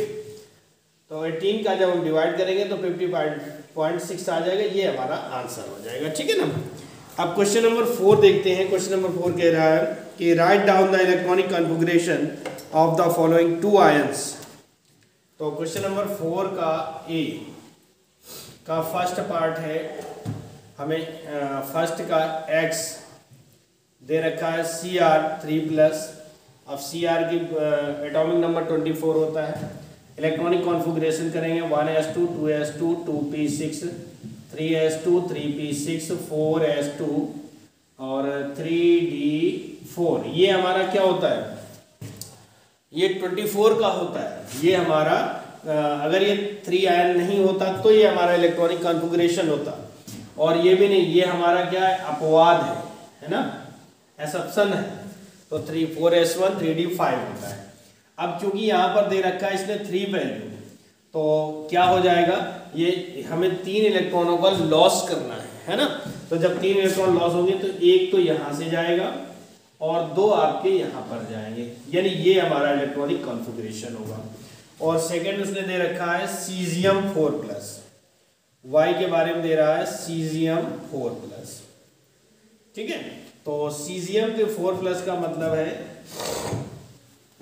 तो 18 का जब हम डिवाइड करेंगे तो 50.6 आ जाएगा, ये हमारा आंसर हो जाएगा। ठीक है ना। अब क्वेश्चन नंबर 4 देखते हैं। क्वेश्चन नंबर 4 कह रहा है कि write down the electronic configuration of the following 2 ions. तो क्वेश्चन नंबर 4 का ए का फर्स्ट पार्ट है, हमें फर्स्ट का x दे रखा है Cr3+। अब Cr की एटॉमिक नंबर 24 होता है। इलेक्ट्रॉनिक कॉन्फ़िगरेशन करेंगे 1s2 2s2 2p6 3s2 3p6 4s2 और 3d4। ये हमारा क्या होता है, ये 24 का होता है। ये हमारा अगर ये 3 आयन नहीं होता तो ये हमारा इलेक्ट्रॉनिक कॉन्फ़िगरेशन होता, और ये भी नहीं, ये हमारा क्या है, अपवाद है ना, एक्सेप्शन है। तो 4s1 3d5 होता है। अब क्योंकि यहाँ पर दे रखा है इसने 3 वैल्यू, तो क्या हो जाएगा, ये हमें 3 इलेक्ट्रॉनों का लॉस करना है ना। तो जब 3 इलेक्ट्रॉन लॉस होंगे तो एक तो यहाँ से जाएगा और 2 आपके यहाँ पर जाएंगे, यानी ये हमारा इलेक्ट्रॉनिक कॉन्फ़िगरेशन होगा। और सेकंड उसने दे रखा है सीजियम 4+, y के बारे में दे रहा है सीजियम 4+। ठीक है, तो सीजियम के 4+ का मतलब है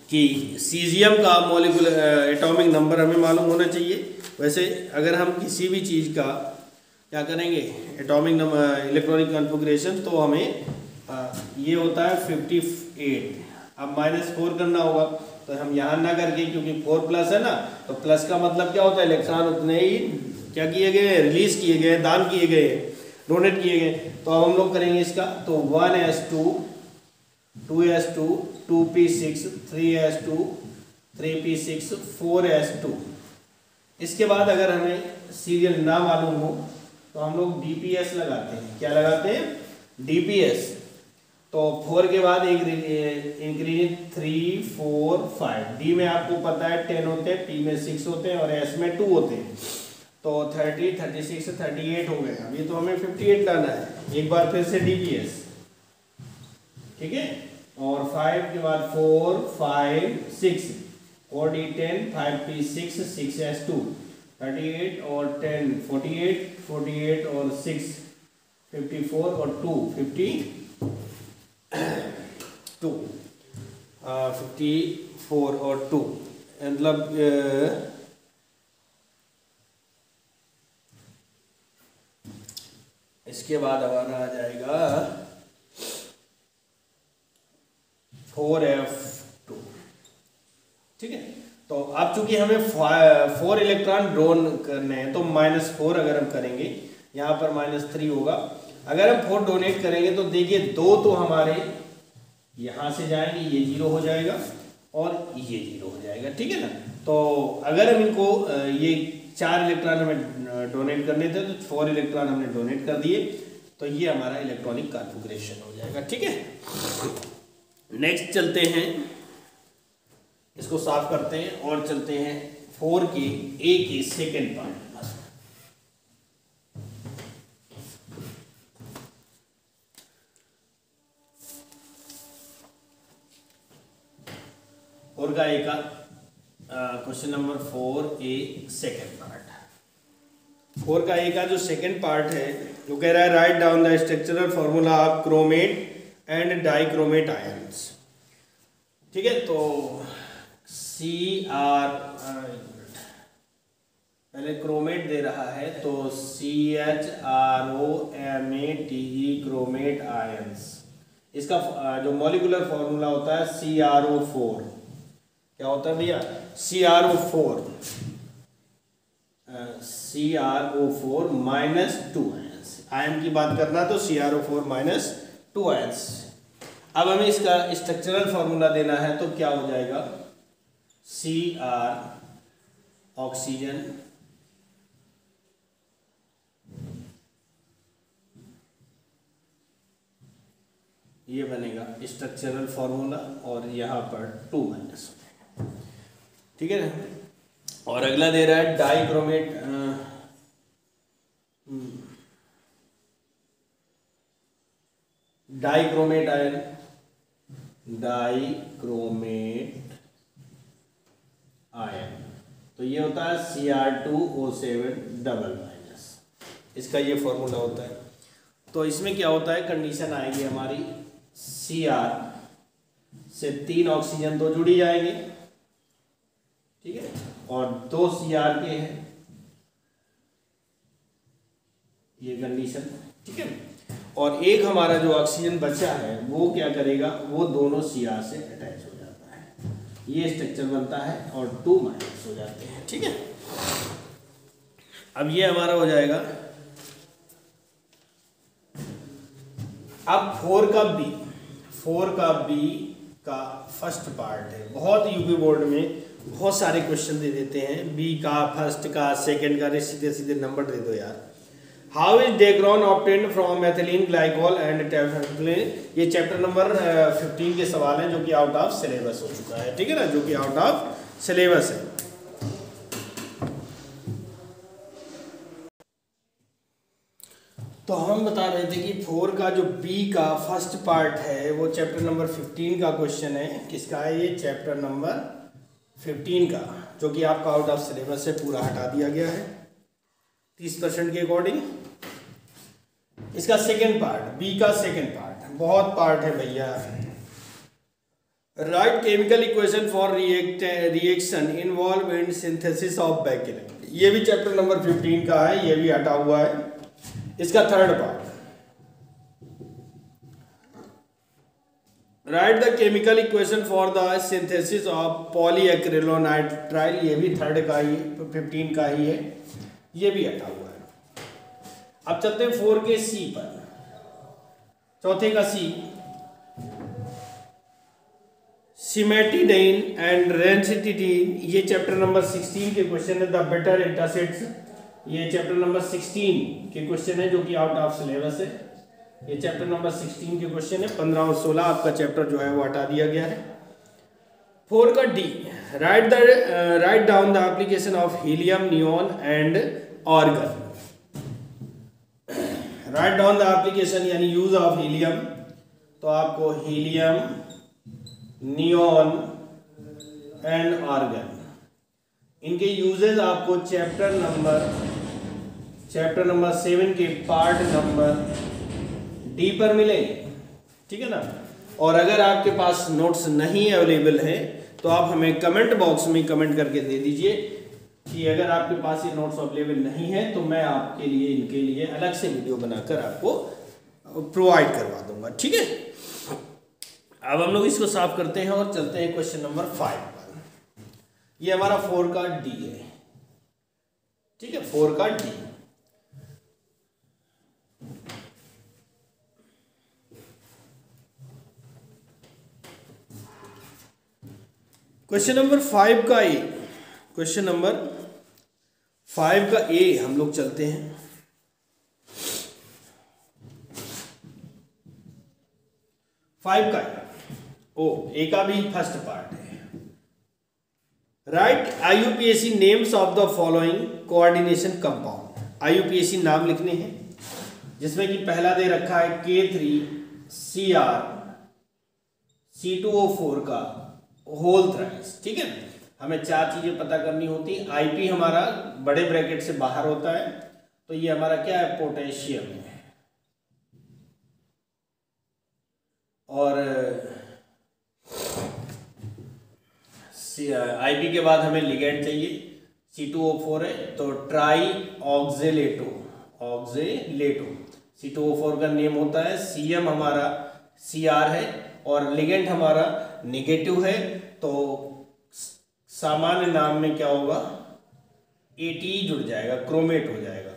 कि सीजियम का मॉलिक्यूलर एटॉमिक नंबर हमें मालूम होना चाहिए। वैसे अगर हम किसी भी चीज़ का क्या करेंगे, एटॉमिक नंबर इलेक्ट्रॉनिक कॉन्फ़िगरेशन, तो हमें ये होता है 58। अब -4 करना होगा, तो हम यहाँ ना करके, क्योंकि 4+ है ना, तो प्लस का मतलब क्या होता है, इलेक्ट्रॉन उतने ही क्या किए गए, रिलीज किए गए, दान किए गए, डोनेट किए गए। तो अब हम लोग करेंगे इसका, तो 1s2 2s2 2p6 3s2 3p6 4s2। इसके बाद अगर हमें सीरियल ना मालूम हो तो हम लोग डीपीएस लगाते हैं। क्या लगाते हैं? डीपीएस। तो 4 के बाद एक इंक्रीज 3 4 5। डी में आपको पता है 10 होते हैं, पी में 6 होते हैं और एस में 2 होते हैं। तो 30 36 38 हो गए। अभी तो हमें 58 लाना है। एक बार फिर से डीपीएस, ठीक है। और 5 के बाद 4 5 6 4 d10 5p6 6s2 38 और 10 48 48 और 6 54 और 2 52 54 और 2 मतलब इसके बाद हमारा आ जाएगा 4f2, ठीक है। तो अब चूंकि हमें 4 इलेक्ट्रॉन ड्रोन करने हैं तो -4 अगर हम करेंगे, यहाँ पर -3 होगा। अगर हम 4 डोनेट करेंगे तो देखिए 2 तो हमारे यहाँ से जाएंगे, ये 0 हो जाएगा और ये 0 हो जाएगा, ठीक है ना। तो अगर हम इनको ये 4 इलेक्ट्रॉन हमें डोनेट करने थे तो 4 इलेक्ट्रॉन हमने डोनेट कर दिए, तो ये हमारा इलेक्ट्रॉनिक कॉन्फ़िगरेशन हो जाएगा, ठीक है। नेक्स्ट चलते हैं, इसको साफ करते हैं और चलते हैं 4 के ए के सेकेंड पार्ट। और का ए का question number 4A second part. 4 का ए का जो सेकेंड पार्ट है वो कह रहा है write down the structural formula of chromate and dichromate ions, ठीक है। तो CR पहले क्रोमेट दे रहा है तो CHROMATE क्रोमेट आयंस। इसका जो मॉलिक्यूलर फॉर्मूला होता है CrO4। क्या होता है भैया? CrO4 -2 ions. आयन की बात करना तो CrO4 -2 आयंस। अब हमें इसका स्ट्रक्चरल फॉर्मूला देना है तो क्या हो जाएगा? Cr ऑक्सीजन ये बनेगा स्ट्रक्चरल फॉर्मूला और यहाँ पर 2 माइनस, ठीक है ना। और अगला दे रहा है dichromate dichromate ion, dichromate ion तो ये होता है Cr2O7 डबल माइनस। इसका ये फॉर्मूला होता है। तो इसमें क्या होता है, कंडीशन आएगी हमारी Cr से 3 ऑक्सीजन तो जुड़ी जाएंगे, ठीक है, और 2 Cr के हैं, ये कंडीशन, ठीक है। और एक हमारा जो ऑक्सीजन बचा है वो क्या करेगा, वो दोनों Cr से अटैच हो जाता है, ये स्ट्रक्चर बनता है और 2 माइनस हो जाते हैं, ठीक है। अब ये हमारा हो जाएगा। अब 4 का बी का फर्स्ट पार्ट है। बहुत यूपी बोर्ड में बहुत सारे क्वेश्चन दे देते हैं, बी का, फर्स्ट का, सेकंड का, सीधे सीधे नंबर दे दो यार। How is Dacron obtained from ethylene glycol and Teflon. ये चैप्टर नंबर 15 के सवाल हैं जो कि आउट ऑफ सिलेबस हो चुका है, ठीक है ना, जो कि आउट ऑफ सिलेबस है। तो हम बता रहे थे कि 4 का जो बी का फर्स्ट पार्ट है वो चैप्टर नंबर 15 का क्वेश्चन है। किसका है ये? चैप्टर नंबर 15 का, जो कि आपका आउट ऑफ सिलेबस से पूरा हटा दिया गया है 30% के अकॉर्डिंग। इसका सेकंड पार्ट, बी का सेकंड पार्ट, बहुत पार्ट है भैया। Right chemical equation for reaction involve in synthesis of bacteria. ये भी चैप्टर नंबर 15 का है, ये भी हटा हुआ है। इसका third part, write the chemical equation for the synthesis of polyacrylonitrile, ये भी थर्ड का ही 15 का ही है, ये भी हटा हुआ है। अब चलते हैं 4 के सी पर। चौथे का सी, सिमेटिडाइन एंड रेंसिटिडीन, ये चैप्टर नंबर 16 के क्वेश्चन है। द बेटर एंटासिड्स, ये चैप्टर नंबर 16 के क्वेश्चन है जो कि आउट ऑफ सिलेबस है। ये चैप्टर नंबर 16 के क्वेश्चन है। 15 और 16 आपका चैप्टर जो है वो हटा दिया गया है। 4 का D, write down the application of helium, neon and organ. Write down the application यानी यूज ऑफ हीलियम, तो आपको हीलियम, नियॉन एंड ऑर्गन, इनके यूजेस आपको चैप्टर नंबर 7 के पार्ट नंबर डी पर मिलेंगे, ठीक है ना। और अगर आपके पास नोट्स नहीं अवेलेबल है तो आप हमें कमेंट बॉक्स में कमेंट करके दे दीजिए कि अगर आपके पास ये नोट्स अवेलेबल नहीं है तो मैं आपके लिए इनके लिए अलग से वीडियो बनाकर आपको प्रोवाइड करवा दूंगा, ठीक है। अब हम लोग इसको साफ करते हैं और चलते हैं क्वेश्चन नंबर 5 पर। ये हमारा 4 का डी है, ठीक है, 4 का डी। क्वेश्चन नंबर 5 का ए, क्वेश्चन नंबर 5 का ए हम लोग चलते हैं। फाइव का ए का भी फर्स्ट पार्ट है। Right IUPAC names of the following coordination compound. IUPAC नाम लिखने हैं जिसमें कि पहला दे रखा है K3Cr C2O4 का होल थ्राइस, ठीक है। हमें 4 चीजें पता करनी होती है। IP हमारा बड़े ब्रैकेट से बाहर होता है, तो ये हमारा क्या है, पोटेशियम है। और IP के बाद हमें लिगेंड चाहिए, C2O4 है तो ट्राई ऑक्जेलेटो, C2O4 का नेम होता है। CM हमारा Cr है और लिगेंड हमारा नेगेटिव है, तो सामान्य नाम में क्या होगा, ATE जुड़ जाएगा, क्रोमेट हो जाएगा।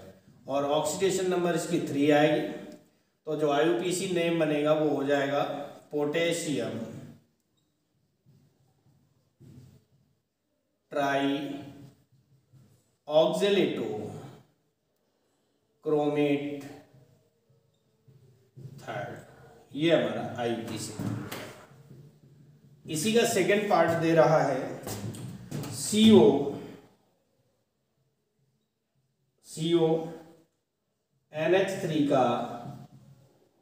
और ऑक्सीडेशन नंबर इसकी 3 आएगी, तो जो IUPAC नेम बनेगा वो हो जाएगा potassium try oxalato chromate third, ये हमारा IUPAC। इसी का सेकेंड पार्ट दे रहा है CO NH3 का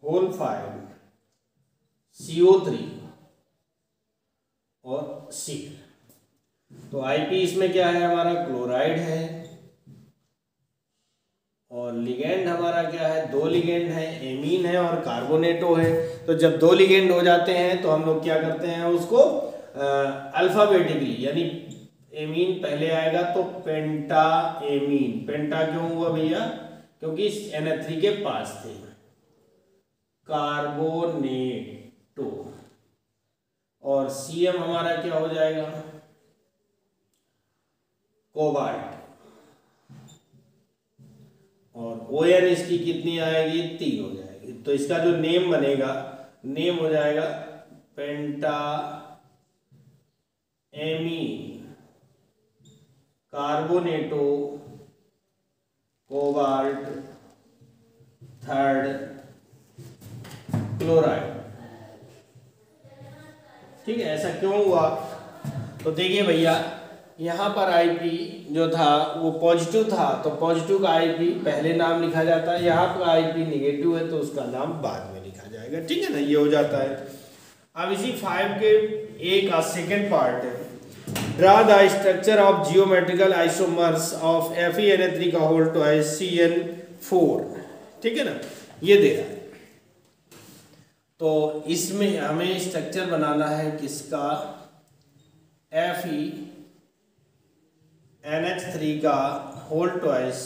होल 5 CO3 और C। तो IP इसमें क्या है, हमारा क्लोराइड है और लिगेंड हमारा क्या है, 2 लिगेंड है, एमीन है और कार्बोनेटो है। तो जब 2 लिगेंड हो जाते हैं तो हम लोग क्या करते हैं उसको अल्फाबेटिकली, यानी एमीन पहले आएगा तो पेंटा एमीन। पेंटा क्यों हुआ भैया, क्योंकि NH3 के पास थे। कार्बोनेटो और CM हमारा क्या हो जाएगा, कोबाल्ट। और ON इसकी कितनी आएगी, 3 हो जाएगी। तो इसका जो नेम बनेगा, नेम हो जाएगा पेंटा एमीन कार्बोनेटो कोबाल्ट थर्ड क्लोराइड, ठीक है। ऐसा क्यों हुआ, तो देखिए भैया यहाँ पर IP जो था वो पॉजिटिव था, तो पॉजिटिव का IP पहले नाम लिखा जाता है। यहाँ पर IP निगेटिव है तो उसका नाम बाद में लिखा जाएगा, ठीक है ना, ये हो जाता है। अब इसी 5 के A का सेकेंड पार्ट है, draw the structure of geometrical isomers of FeNH3 का होल ट्वाइस CN4, ठीक है ना, ये दे रहा है। तो इसमें हमें स्ट्रक्चर बनाना है किसका, FeNH3 का होल ट्वाइस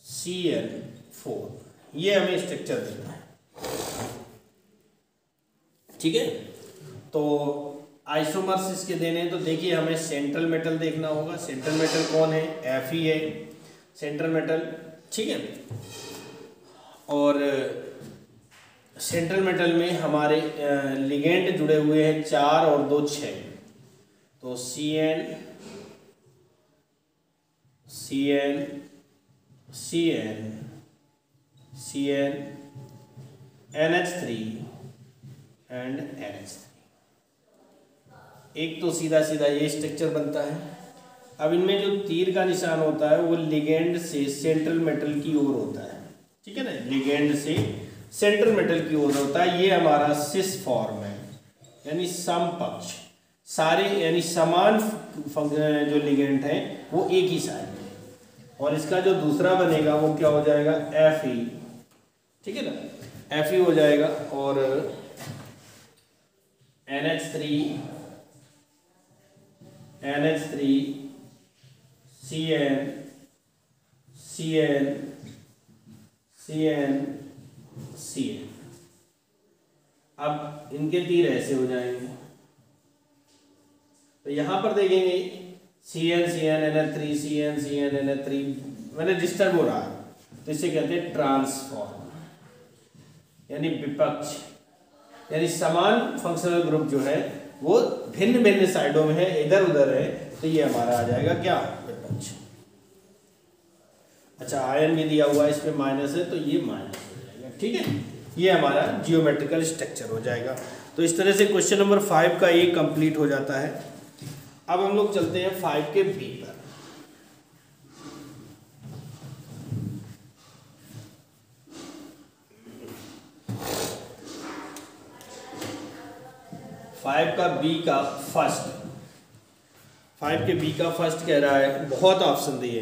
CN4, ये हमें स्ट्रक्चर देना है, ठीक है। तो आइसोमर्स इसके देने हैं, तो देखिए हमें सेंट्रल मेटल देखना होगा। सेंट्रल मेटल कौन है, Fe है सेंट्रल मेटल, ठीक है। और सेंट्रल मेटल में हमारे लिगेंड जुड़े हुए हैं 4 और 2 6, तो CN CN CN CN NH3 and NH3। एक तो सीधा सीधा ये स्ट्रक्चर बनता है। अब इनमें जो तीर का निशान होता है वो लिगेंड से सेंट्रल मेटल की ओर होता है, ठीक है ना, लिगेंड से सेंट्रल मेटल की ओर होता है। ये हमारा सिस फॉर्म है, यानी समपक्ष, सारे यानी समान जो लिगेंड है वो एक ही साइड में, और इसका जो दूसरा बनेगा वो क्या हो जाएगा, Fe, ठीक है ना, Fe हो जाएगा। और NH3 CN CN CN CN। अब इनके तीर ऐसे हो जाएंगे, तो यहां पर देखेंगे CN CN NH3 CN CN NH3 मैंने डिस्टर्ब हो रहा है, तो इसे कहते हैं ट्रांसफॉर्म, यानी विपक्ष, यानी समान फंक्शनल ग्रुप जो है वो भिन्न भिन्न साइडों में है, इधर उधर है, तो ये हमारा आ जाएगा क्या, विपक्ष। अच्छा, आयन भी दिया हुआ है, इसमें माइनस है तो ये माइनस हो जाएगा, ठीक है। ये हमारा जियोमेट्रिकल स्ट्रक्चर हो जाएगा। तो इस तरह से क्वेश्चन नंबर 5 का ए कंप्लीट हो जाता है। अब हम लोग चलते हैं 5 के बी पर। फाइव के बी का फर्स्ट कह रहा है, बहुत ऑप्शन दिए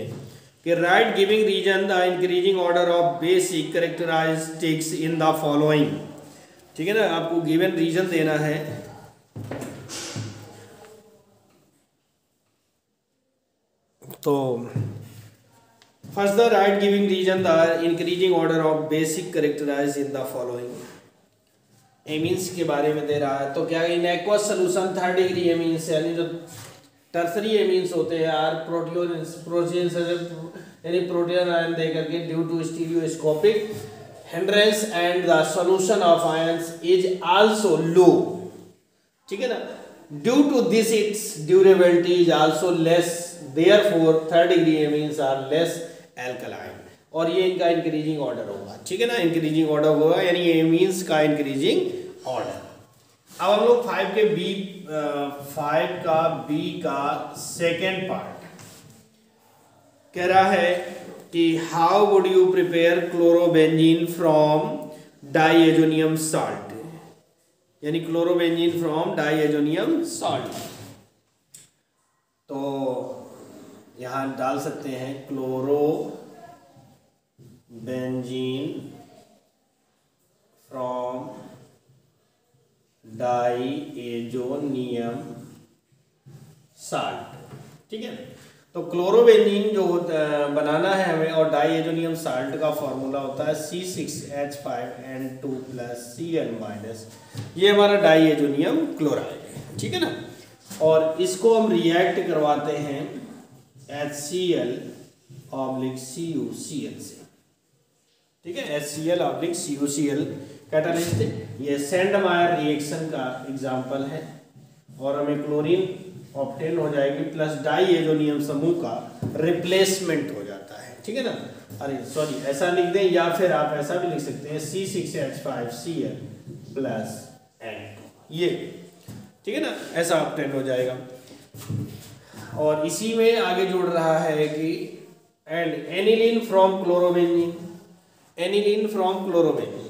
कि write giving reason the increasing order of basic characteristics in the following, ठीक है ना, आपको गिवन रीजन देना है। तो first the write giving reason the increasing order of basic characterise in the following. Amines के बारे में दे रहा है, तो क्या in aqueous solution 3rd degree amines, यानी जो टर्सरी एमीन्स होते हैं आर प्रोटीन्स यानी प्रोटीन आयन दे करके due to stereoscopic hindrance and the solution of ions is also low, ठीक है ना, due to this its durability is also less, therefore 3rd degree amines are less alkaline, और ये इनका increasing order होगा, ठीक है ना, इंक्रीजिंग ऑर्डर होगा, यानी एमीन्स का इंक्रीजिंग ऑर्डर। अब हम लोग 5 का बी का सेकेंड पार्ट कह रहा है कि how would you prepare chlorobenzene from diazonium salt, यानी क्लोरोबेंजीन फ्रॉम डाइएजोनियम सॉल्ट। तो यहां डाल सकते हैं क्लोरोबेंजीन फ्रॉम डाइएजोनियम साल्ट, ठीक है। तो क्लोरोबेंजीन जो बनाना है हमें, और डाइएजोनियम साल्ट का फॉर्मूला होता है C6H5N2 + Cl-, ये हमारा डाइएजोनियम क्लोराइड है, ठीक है ना। और इसको हम रिएक्ट करवाते हैं HCl/CuCl से, ठीक है, HCl/CuCl कैटालिस्ट, ये सेंडमायर रिएक्शन का एग्जाम्पल है, और हमें क्लोरीन ऑब्टेन हो जाएगी प्लस डाइएजोनियम समूह का रिप्लेसमेंट हो जाता है, ठीक है ना। अरे सॉरी, ऐसा लिख दें, या फिर आप ऐसा भी लिख सकते हैं C6H5Cl + N2, ये, ठीक है ना, ऐसा ऑब्टेन हो जाएगा। और इसी में आगे जोड़ रहा है कि and aniline from chlorobenzene, aniline from chlorobenzene,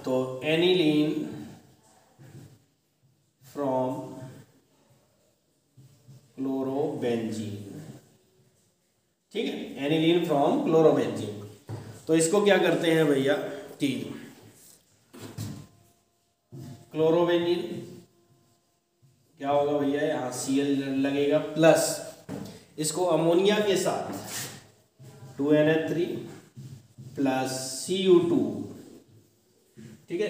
तो एनिलीन फ्रॉम क्लोरोबेंजीन, ठीक है, एनिलीन फ्रॉम क्लोरोबेंजीन। तो इसको क्या करते हैं भैया कि क्लोरोबेंजीन क्या होगा भैया, यहाँ Cl लगेगा, प्लस इसको अमोनिया के साथ 2NH3 + Cu2, ठीक है,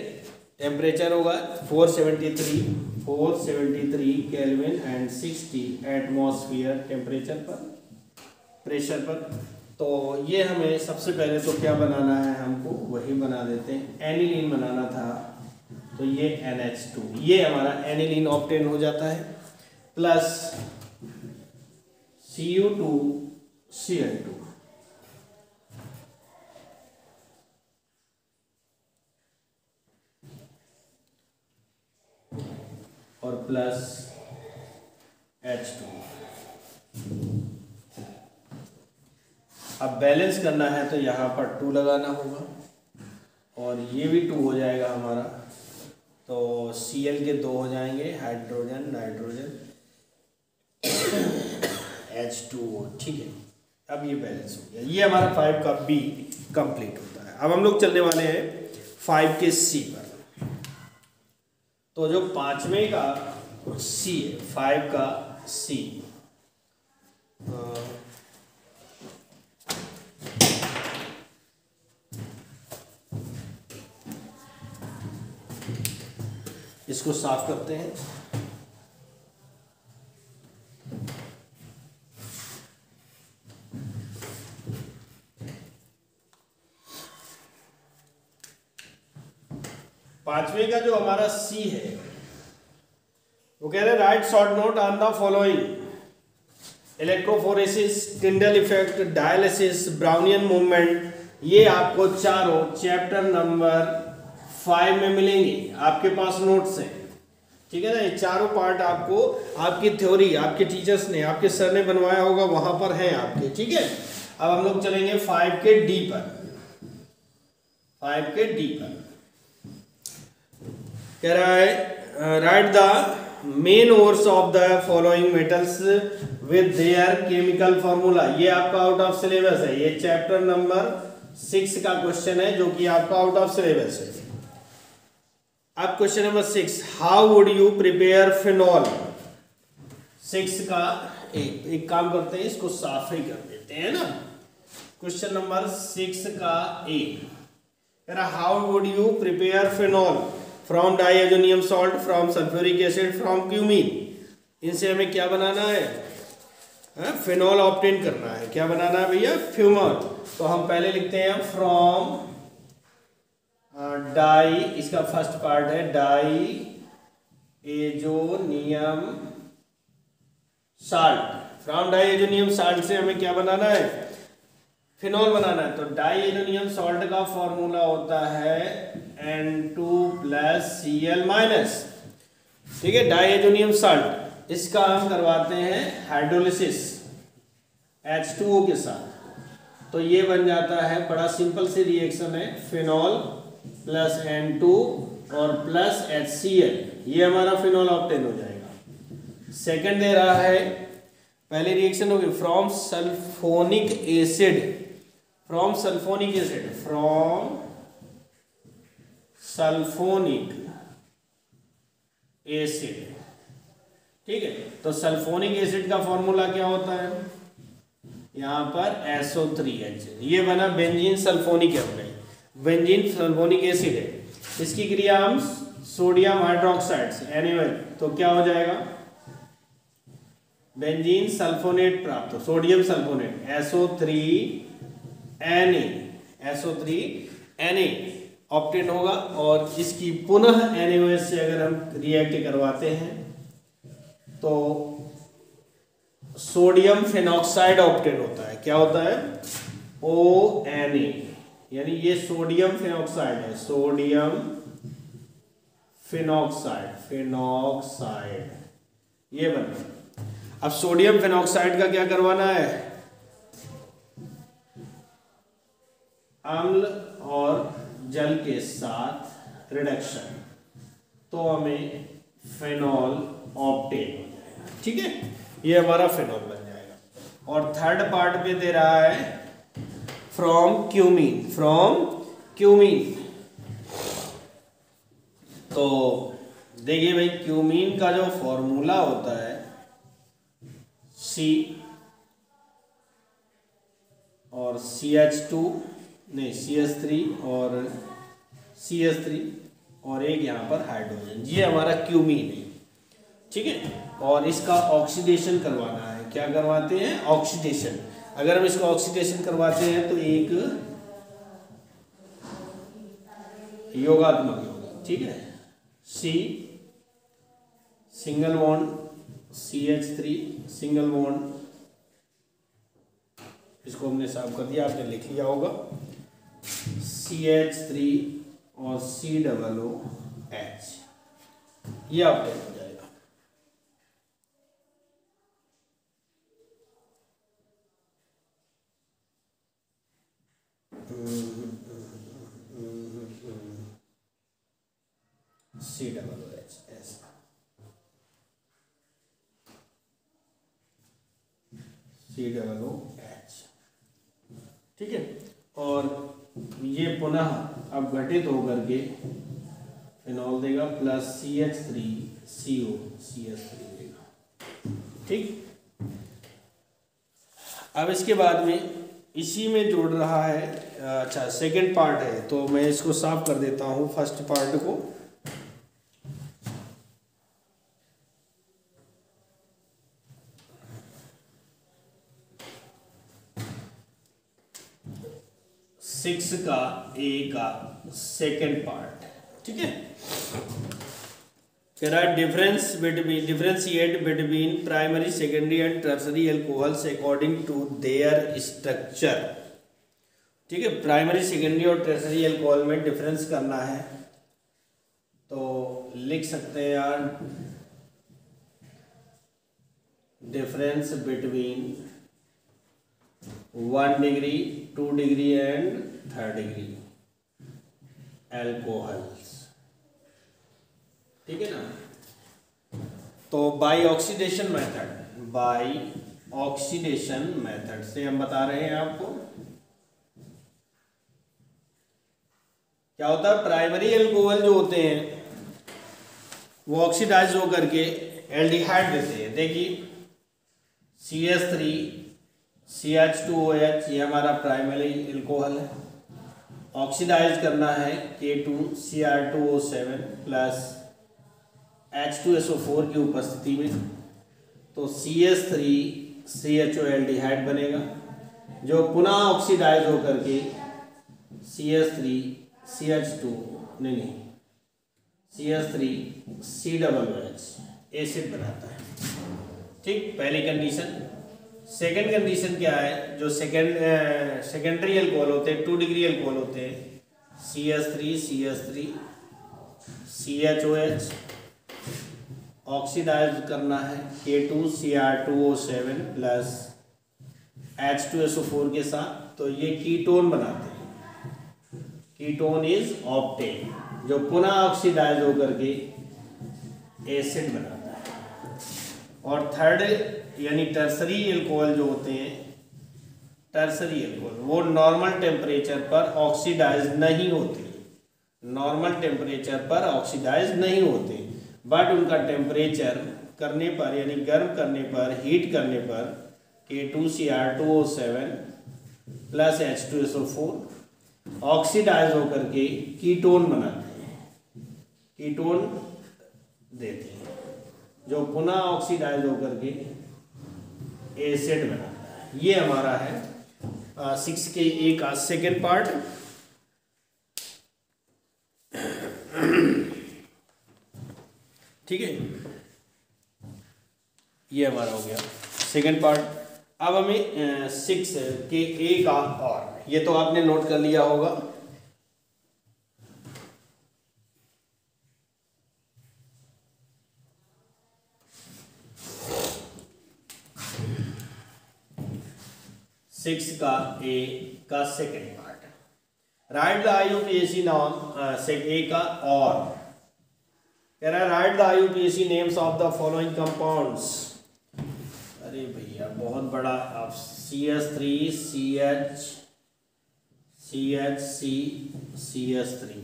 टेम्परेचर होगा 473 केल्विन एंड 60 एटमॉस्फेयर टेम्परेचर पर, प्रेशर पर। तो ये हमें सबसे पहले तो क्या बनाना है, हमको वही बना देते हैं, एनिलीन बनाना था, तो ये NH2, ये हमारा एनिलीन ऑब्टेन हो जाता है, प्लस Cu2Cl2 और प्लस H2। अब बैलेंस करना है तो यहाँ पर 2 लगाना होगा और ये भी 2 हो जाएगा हमारा, तो Cl के 2 हो जाएंगे, हाइड्रोजन नाइट्रोजन H2O, ठीक है। अब ये बैलेंस हो गया, ये हमारा 5 का B कंप्लीट होता है। अब हम लोग चलने वाले हैं 5 के C पर। तो जो 5वें का C है, 5 का C, इसको साफ करते हैं। पांचवें का जो हमारा सी है वो कह रहे हैं right short note on the following: electrophoresis, Tyndall effect, dialysis, Brownian movement. ये आपको चारों चैप्टर नंबर 5 में मिलेंगे, आपके पास नोट्स हैं, ठीक है ना। ये चारों पार्ट आपको आपकी थ्योरी, आपके टीचर्स ने, आपके सर ने बनवाया होगा, वहां पर है आपके, ठीक है। अब हम लोग चलेंगे 5 के डी पर। 5 के डी पर कह रहा है right the main ores of the following metals with their chemical formula. ये आपका आउट ऑफ सिलेबस है, ये चैप्टर नंबर 6 का क्वेश्चन है जो कि आपका आउट ऑफ सिलेबस है। अब question number 6, how would you prepare phenol. 6 का एक काम करते हैं, इसको साफ ही कर देते हैं ना। क्वेश्चन नंबर 6 का कह रहा how would you prepare phenol from diazonium salt, from sulphuric acid, from cumene. इनसे हमें क्या बनाना है, फिनॉल ऑब्टेन करना है। क्या बनाना है भैया, फ्यूमॉल। तो हम पहले लिखते हैं फ्रॉम डाई, इसका फर्स्ट पार्ट है diazonium salt. From diazonium salt से हमें क्या बनाना है, फिनॉल बनाना है। तो डाई एजोनियम सॉल्ट का फॉर्मूला होता है N2+Cl-, ठीक है, डाई एजोनियम साल्ट। इसका हम करवाते हैं हाइड्रोलिसिस H2O के साथ, तो ये बन जाता है, बड़ा सिंपल सी रिएक्शन है, फिनॉल प्लस N2 और प्लस HCl, ये हमारा फिनॉल ऑब्टेन हो जाएगा। सेकंड दे रहा है, पहले रिएक्शन होगी from sulphonic acid, from sulphonic acid, from sulphonic acid, ठीक है। तो सल्फोनिक एसिड का फॉर्मूला क्या होता है, यहां पर SO3H, ये बना बेंजीन सल्फोनिक है, बेंजीन सल्फोनिक एसिड है। इसकी क्रिया हम सोडियम हाइड्रोक्साइड से एनिमल, तो क्या हो जाएगा, बेंजीन सल्फोनेट प्राप्त हो, सोडियम सल्फोनेट SO3Na ऑब्टेन होगा। और इसकी पुनः NaOH से अगर हम रिएक्ट करवाते हैं तो सोडियम फिनॉक्साइड ऑब्टेन होता है। क्या होता है, ONA, यानी ये सोडियम फिनॉक्साइड है, सोडियम फिनॉक्साइड ये बना। अब सोडियम फिनॉक्साइड का क्या करवाना है, अम्ल और जल के साथ रिडक्शन, तो हमें फिनॉल ऑब्टेन हो जाएगा, ठीक है, ये हमारा फिनॉल बन जाएगा। और थर्ड पार्ट पे दे रहा है फ्रॉम क्यूमीन, तो देखिए भाई, क्यूमीन का जो फॉर्मूला होता है C और CH2 नहीं CH3 और CH3 और एक यहाँ पर हाइड्रोजन, ये हमारा क्यूमीन है, ठीक है। और इसका ऑक्सीडेशन करवाना है, क्या करवाते हैं, ऑक्सीडेशन। अगर हम इसको ऑक्सीडेशन करवाते हैं तो एक योगात्मक योग, ठीक है। C single bond CH3 single bond, इसको हमने साफ कर दिया, आपने लिख लिया होगा, CH3 और COOH, ये आपका हो जाएगा। COOH ऐसा, COOH, ठीक है। और ये पुनः अब घटित होकर के फिनॉल देगा प्लस CH3CO CH3 देगा, ठीक। अब इसके बाद में इसी में जोड़ रहा है, अच्छा सेकंड पार्ट है, तो मैं इसको साफ कर देता हूँ फर्स्ट पार्ट को। सिक्स का ए का सेकंड पार्ट, ठीक है। कह रहा है differentiate between primary secondary and tertiary alcohols according to their structure, ठीक है। प्राइमरी सेकेंडरी और टर्सरी एल्कोहल में डिफरेंस करना है, तो लिख सकते हैं यार, difference between 1 degree 2 degree and 3rd degree alcohols, ठीक है ना। तो बाय ऑक्सीडेशन मेथड से हम बता रहे हैं आपको क्या होता है। प्राइमरी एल्कोहल जो होते हैं वो ऑक्सीडाइज होकर के एल्डिहाइड देते हैं। देखिए CH3 CH2OH, ये हमारा प्राइमरी एल्कोहल है। ऑक्सीडाइज करना है K2Cr2O7 प्लस H2SO4 की उपस्थिति में, तो CH3 CHO एल्डिहाइड बनेगा, जो पुनः ऑक्सीडाइज होकर के CH3 CH2 नहीं CH3 COOH एसिड बनाता है, ठीक। पहली कंडीशन। सेकेंड कंडीशन क्या है, जो सेकेंडरी एल्कोहल होते हैं, 2 डिग्री एल्कोहल होते हैं, CH3 CHOH, ऑक्सीडाइज करना है K2Cr2O7 प्लस H2SO4 के साथ, तो ये कीटोन बनाते हैं। कीटोन इज ऑब्टेन, जो पुनः ऑक्सीडाइज होकर के एसिड बनाता है। और थर्ड यानी टर्सरी एल्कोहल जो होते हैं, टर्सरी एल्कोहल वो नॉर्मल टेम्परेचर पर ऑक्सीडाइज नहीं होते, नॉर्मल टेम्परेचर पर ऑक्सीडाइज नहीं होते, बट उनका टेम्परेचर करने पर यानी गर्म करने पर, हीट करने पर K2Cr2O7 प्लस H2SO4 ऑक्सीडाइज होकर के कीटोन बनाते हैं, कीटोन देते हैं, जो पुनः ऑक्सीडाइज होकर के एसिड बनाता है। ये हमारा है 6 के ए का सेकेंड पार्ट। ठीक है, ये हमारा हो गया सेकेंड पार्ट। अब हमें 6 के ए का और, ये तो आपने नोट कर लिया होगा। सिक्स का ए का second part, write the IUPAC नाम से ए का और कह रहा है right the IUPAC names of the following compounds. अरे भैया बहुत बड़ा, आप CH3 CH CHC CH3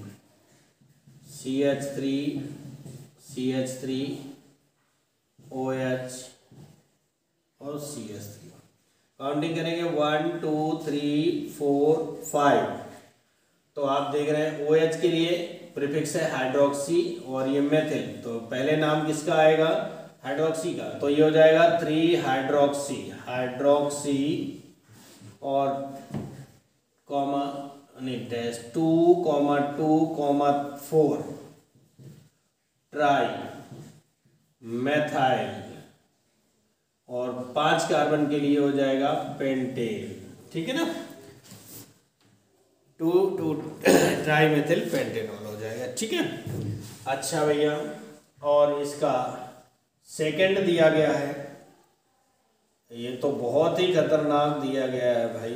CH3 CH3 OH और CH3 काउंटिंग करेंगे 1 2 3 4 5। तो आप देख रहे हैं OH के लिए प्रीफिक्स है हाइड्रोक्सी और ये मेथिल, तो पहले नाम किसका आएगा, हाइड्रोक्सी का, तो ये हो जाएगा 3 हाइड्रोक्सी, हाइड्रोक्सी और कॉमा नहीं डैश 2,2,4 ट्राई मेथाइल और 5 कार्बन के लिए हो जाएगा पेंटेन। ठीक है ना, 2 ट्राई मेथिल पेंटेनॉल हो जाएगा। ठीक है, अच्छा भैया, और इसका सेकंड दिया गया है, ये तो बहुत ही खतरनाक दिया गया है भाई,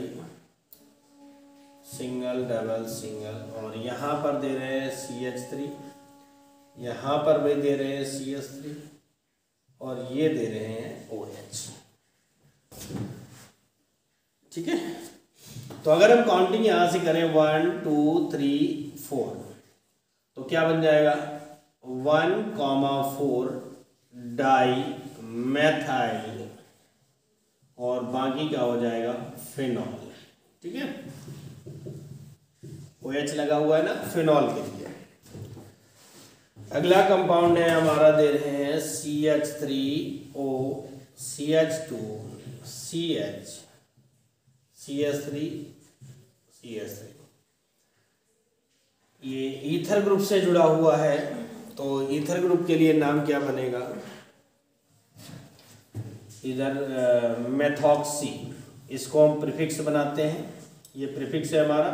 सिंगल डबल सिंगल, और यहाँ पर दे रहे हैं CH3, यहाँ पर भी दे रहे हैं CH3 और ये दे रहे हैं OH। ठीक है, तो अगर हम काउंटिंग यहाँ से करें 1 2 3 4 तो क्या बन जाएगा 1,4 डाई मेथाइल और बाकी क्या हो जाएगा फिनॉल। ठीक है, OH लगा हुआ है ना फिनॉल के लिए। अगला कंपाउंड है हमारा, दे रहे हैं CH3O CH2 CH CH3 CH3, ये ईथर ग्रुप से जुड़ा हुआ है, तो ईथर ग्रुप के लिए नाम क्या बनेगा, इधर मेथॉक्सी, इसको हम प्रीफिक्स बनाते हैं, ये प्रीफिक्स है हमारा,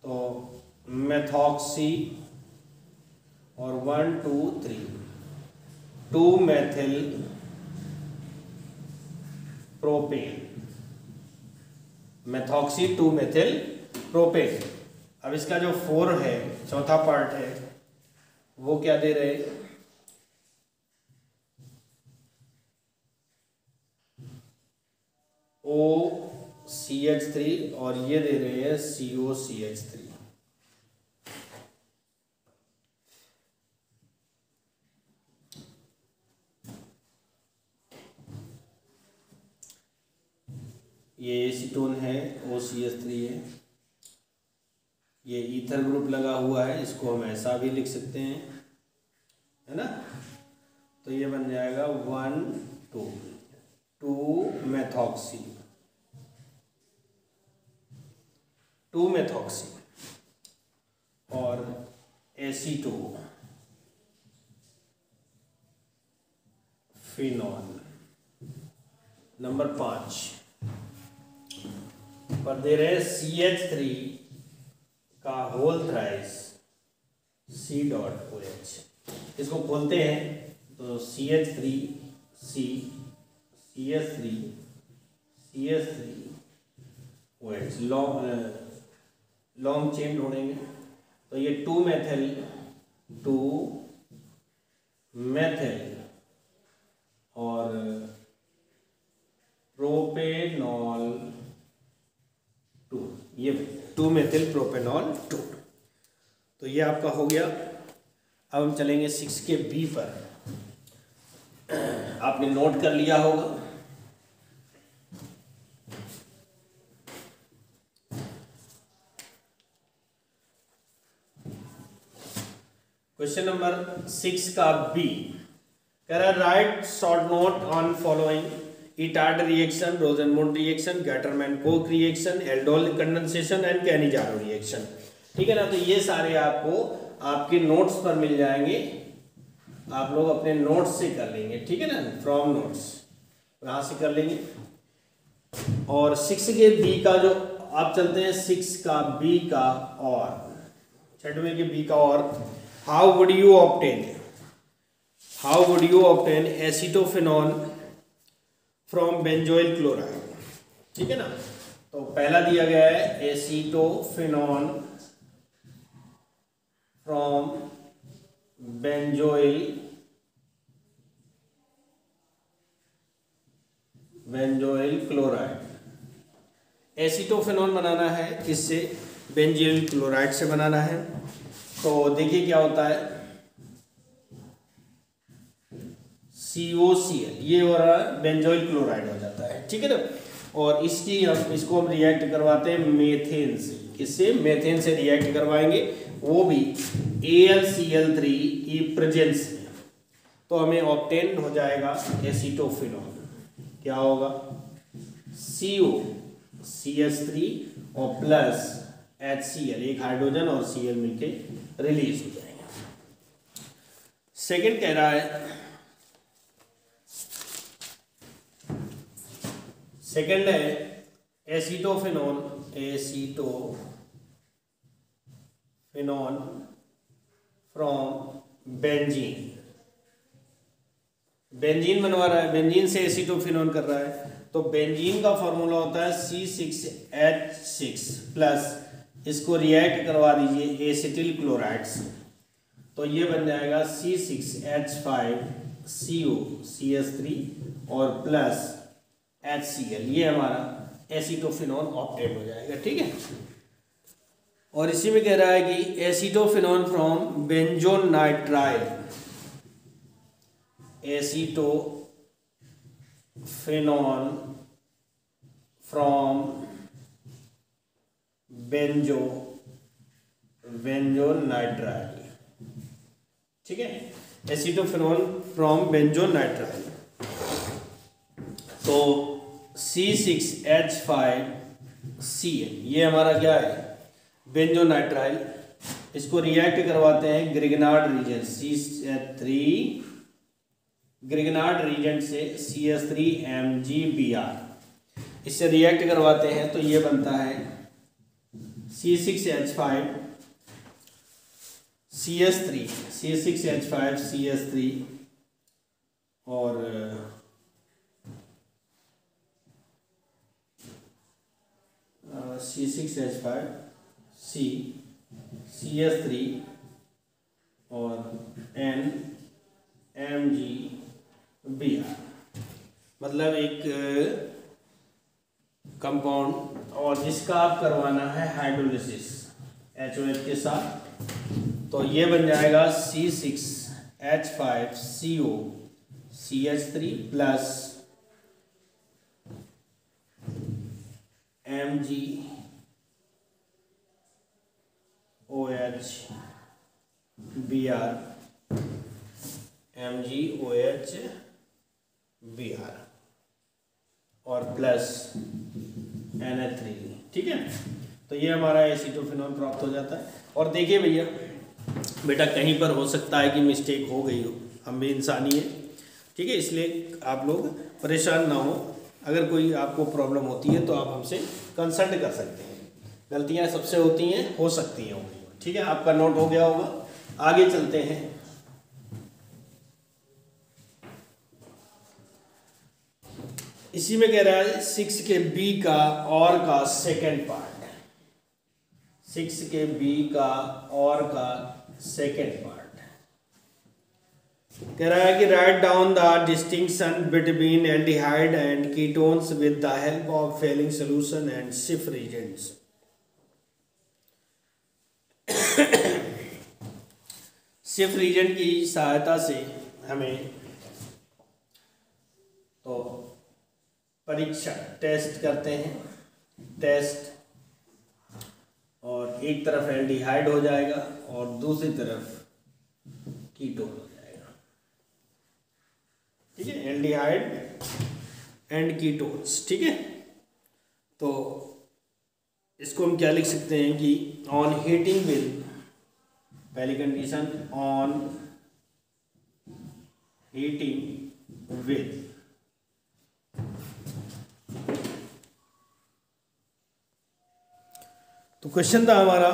तो मेथॉक्सी और 1 2 3 2 methyl propane, methoxy 2 methyl propane. अब इसका जो 4 है, चौथा पार्ट है, वो क्या दे रहे हैं OCH3 और ये दे रहे हैं COCH3। ये एसीटोन है, OCH3 है, ये ईथर ग्रुप लगा हुआ है, इसको हम ऐसा भी लिख सकते हैं, है ना, तो ये बन जाएगा 1 2 मेथॉक्सी 2 मेथॉक्सी और एसीटो फिनॉल। नंबर 5 पर दे रहे CH3 का होल थ्राइस C.OH, इसको खोलते हैं तो CH3 C CH3 CH3 OH, long chain ढूंढेंगे, तो ये 2 मेथिल और प्रोपेनॉल 2, ये 2 मेथिल प्रोपेनॉल 2, तो ये आपका हो गया। अब हम चलेंगे 6 के B पर, आपने नोट कर लिया होगा। क्वेश्चन नंबर 6 का B कह रहा है write short note on following Etard reaction, Rosenmund reaction, Gattermann Koch reaction, aldol condensation and Cannizzaro reaction. ठीक है ना, तो ये सारे आपको आपके नोट्स पर मिल जाएंगे, आप लोग अपने नोट्स से कर लेंगे। ठीक है ना, फ्रॉम नोट्स यहाँ से कर लेंगे। और 6 के B का जो आप चलते हैं 6 का B का और 6वें के B का और how would you obtain acetophenol from benzoyl chloride. ठीक है ना, तो पहला दिया गया है acetophenol from benzoyl chloride. Acetophenol बनाना है किससे, बेंजोइल क्लोराइड से बनाना है। तो देखिए क्या होता है COCl, ये हो रहा है बेंजोइल क्लोराइड हो जाता है। ठीक है ना, और इसको हम रिएक्ट करवाते हैं मेथेन से। किससे, मेथेन से रिएक्ट करवाएंगे, वो भी AlCl3 की प्रेजेंस में। तो हमें ऑब्टेन हो जाएगा एसीटोफिनॉल, क्या होगा CH3 और प्लस HCl, एक हाइड्रोजन और Cl मिलके रिलीज हो जाएंगे। सेकंड कह रहा है, सेकंड है एसीटोफिनोन फ्रॉम बेंजीन। बेंजीन बनवा रहा है, बेंजीन से एसीटोफिनोन कर रहा है, तो बेंजीन का फॉर्मूला होता है C6H6 प्लस, इसको रिएक्ट करवा दीजिए एसिटिल क्लोराइड से, तो ये बन जाएगा C6H5CO CH3 और प्लस HCl, ये हमारा एसीटोफिनोन ऑप्टेन हो जाएगा। ठीक है, और इसी में कह रहा है कि एसीटोफिनोन फ्रॉम बेंजोनाइट्राइल, एसीटोफिनोन फ्रॉम बेंजोनाइट्राइल। ठीक है, एसीटोफिनोन फ्रॉम बेंजोनाइट्राइल, तो C6H5Cl, ये हमारा क्या है, बेंजोनाइट्राइल। इसको रिएक्ट करवाते हैं Grignard reason CH3, Grignard reason से CH3MgBr, इससे रिएक्ट करवाते हैं, तो ये बनता है C6H5CH3 और C6H5CH3 और NMgBr, मतलब एक कंपाउंड और जिसका आप करवाना है हाइड्रोलिसिस HOH के साथ, तो ये बन जाएगा C6H5CO CH3 प्लस MgOHBr और प्लस Na3। ठीक है, तो ये हमारा एसीटोफिनोन प्राप्त हो जाता है। और देखिए भैया, बेटा कहीं पर हो सकता है कि मिस्टेक हो गई हो, हम भी इंसानी है। ठीक है, इसलिए आप लोग परेशान ना हो, अगर कोई आपको प्रॉब्लम होती है तो आप हमसे कंसल्ट कर सकते हैं। गलतियां सबसे होती हैं, हो सकती हैं। ठीक है, आपका नोट हो गया होगा, आगे चलते हैं। इसी में कह रहा है 6 के बी का और का सेकेंड पार्ट, 6 के बी का और का सेकेंड पार्ट कह रहा है कि write down the distinction between aldehyde and ketones with the help of Fehling solution and सिफ रिएजेंट्स। सिफ रिएजेंट की सहायता से हमें तो परीक्षा टेस्ट करते हैं, टेस्ट, और एक तरफ एल्डिहाइड हो जाएगा और दूसरी तरफ कीटोन हो जाएगा। ठीक है, एल्डिहाइड एंड कीटोन्स। ठीक है, तो इसको हम क्या लिख सकते हैं कि ऑन हीटिंग विद, पहली कंडीशन ऑन हीटिंग विद तो क्वेश्चन था हमारा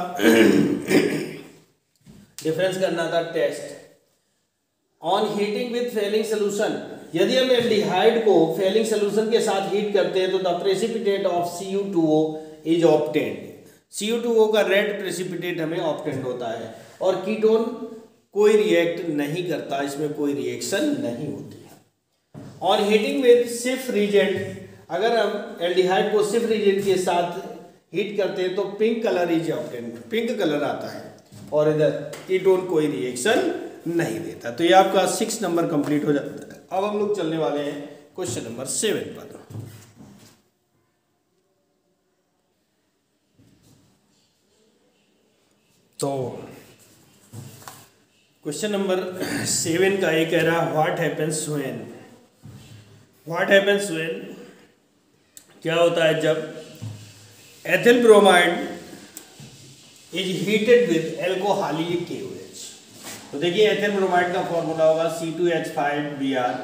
डिफरेंस करना था test on heating with Fehling solution. यदि हम एल्डिहाइड को फेलिंग सोल्यूशन के साथ हीट करते हैं तो the precipitate of Cu2O is obtained. Cu2O का रेड प्रेसिपिटेट हमें ऑब्टेन्ड होता है, और कीटोन कोई रिएक्ट नहीं करता, इसमें कोई रिएक्शन नहीं होती है। ऑन हीटिंग विद सिफ रिएजेंट, अगर हम एल्डिहाइड को सिफ रिएजेंट के साथ हीट करते हैं तो pink colour is obtained, pink colour आता है, और इधर कीटोन कोई रिएक्शन नहीं देता। तो ये आपका 6 नंबर कंप्लीट हो जाता है। अब हम लोग चलने वाले हैं क्वेश्चन नंबर 7 पर। तो क्वेश्चन नंबर 7 का ये कह रहा है व्हाट हैपेंस व्हेन, क्या होता है जब ethyl bromide is heated with alcoholic KOH। तो देखिए एथिल ब्रोमाइड का फॉर्मूला होगा C2H5Br,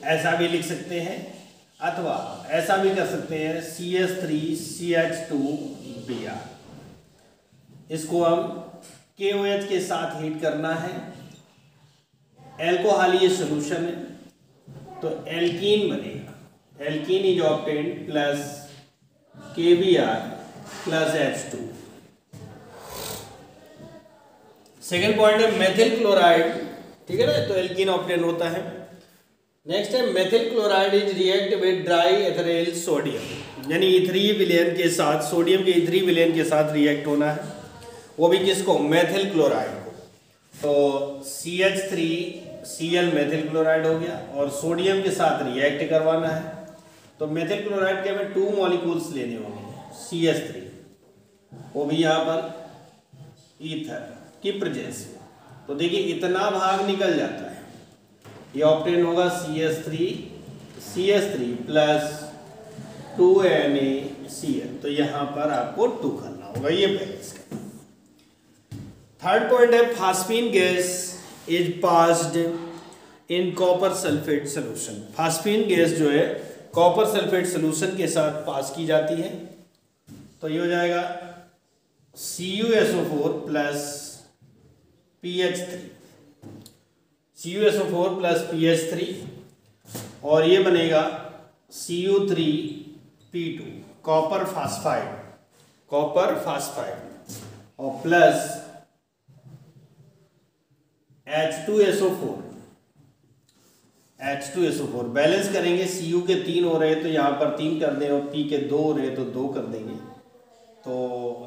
ऐसा भी लिख सकते हैं अथवा ऐसा भी कर सकते हैं CH3CH2Br। इसको हम KOH के साथ हीट करना है, एल्कोहल ये सोल्यूशन है तो एल्कीन बनेगा, alkene is obtained plus KBr plus H2। Second point है मेथिल क्लोराइड, ठीक है ना, तो एल्कीन ऑब्टेन होता है। नेक्स्ट है methyl chloride is react with dry ethereal sodium, यानी इथरी विलेन के साथ, सोडियम के इथरी विलेन के साथ रिएक्ट होना है, वो भी किसको, मेथिल क्लोराइड को। तो CH3Cl मेथिल क्लोराइड हो गया और सोडियम के साथ रिएक्ट करवाना है, तो मेथिल क्लोराइड के हमें 2 मॉलिक्यूल्स लेने होंगे CH3, वो भी यहाँ पर ईथर की प्रेजेंस में। तो देखिए इतना भाग निकल जाता है, ये ऑब्टेन होगा CH3 प्लस 2NaCl, तो यहाँ पर आपको 2 करना होगा, ये बैलेंस करना। थर्ड पॉइंट है phosphine gas is passed in copper sulphate solution. Phosphine gas जो है कॉपर सल्फेट सोल्यूशन के साथ पास की जाती है, तो ये हो जाएगा CuSO4 plus PH3, CuSO4 plus PH3 और ये बनेगा Cu3P2 कॉपर फास्फाइड और प्लस H2SO4 बैलेंस करेंगे, Cu के 3 हो रहे तो यहाँ पर 3 कर दें और P के 2 हो रहे तो 2 कर देंगे, तो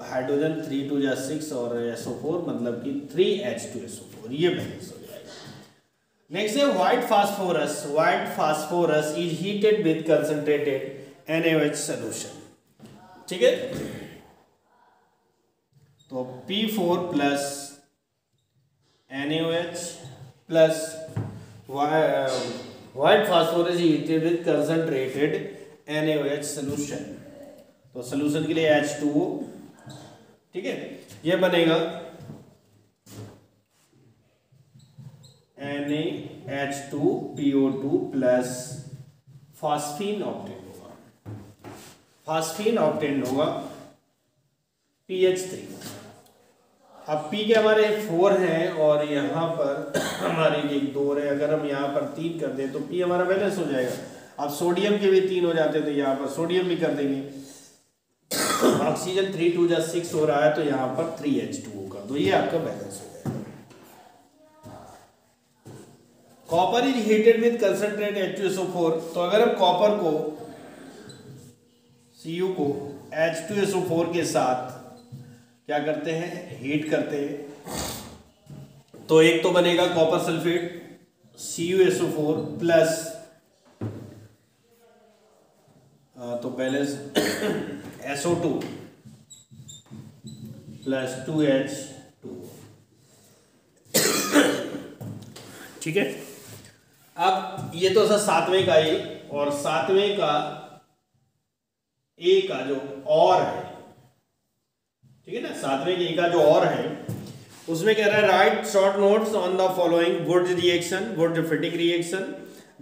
हाइड्रोजन 3 2 जा 6 और SO4 मतलब कि 3H2SO4, ये बैलेंस हो जाएगा। नेक्स्ट है white phosphorus is heated with concentrated NaOH solution, ठीक है, तो P4 plus NaOH plus white phosphorus heated with concentrated NaOH solution, तो सोल्यूशन के लिए H2O, ठीक है, ये बनेगा NaH2PO2 प्लस फास्फीन ऑब्टेन होगा PH3। अब P के हमारे 4 हैं और यहाँ पर हमारे 1 2 है, अगर हम यहाँ पर 3 कर दें तो P हमारा बैलेंस हो जाएगा। अब सोडियम के भी 3 हो जाते हैं तो यहाँ पर सोडियम भी कर देंगे, ऑक्सीजन 3 2 जा 6 हो रहा है तो यहाँ पर 3H2O कर दो, ये आपका बैलेंस हो जाएगा। Copper is heated with concentrate H2SO4, तो अगर हम कॉपर को Cu को H2SO4 के साथ क्या करते हैं, हीट करते हैं, तो एक तो बनेगा कॉपर सल्फेट CuSO4 प्लस तो बैलेंस SO2 प्लस 2H2, ठीक है। अब ये तो सर 7वें का ये, और 7वें का ए का जो और है, ठीक है ना, 7वें के ए का जो और है उसमें कह रहा है write short notes on the following good reaction, good डिफिटिक reaction,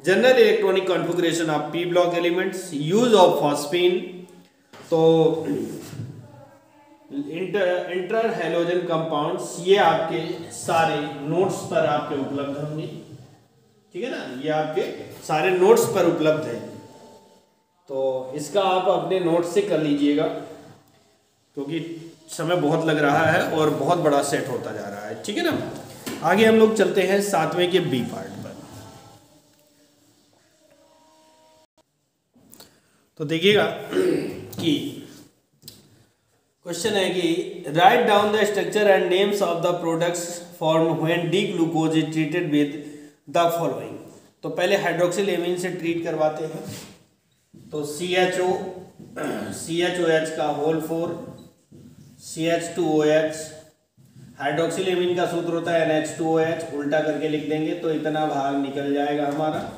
general electronic configuration of p block elements, use of phosphine, तो इंटर हेलोजन कंपाउंड्स, ये आपके सारे नोट्स पर आपके उपलब्ध होंगे, ठीक है ना, ये आपके सारे नोट्स पर उपलब्ध है, तो इसका आप अपने नोट्स से कर लीजिएगा क्योंकि समय बहुत लग रहा है और बहुत बड़ा सेट होता जा रहा है, ठीक है ना। आगे हम लोग चलते हैं 7वें के बी पार्ट पर। तो देखिएगा कि क्वेश्चन है कि write down the structure and names of the products form when D glucose is treated with the following. तो पहले हाइड्रोक्सिल एमीन से ट्रीट करवाते हैं, तो CHOH का होल 4 CH2OH, हाइड्रोक्सिल एमीन का सूत्र होता है NH2OH, उल्टा करके लिख देंगे तो इतना भाग निकल जाएगा हमारा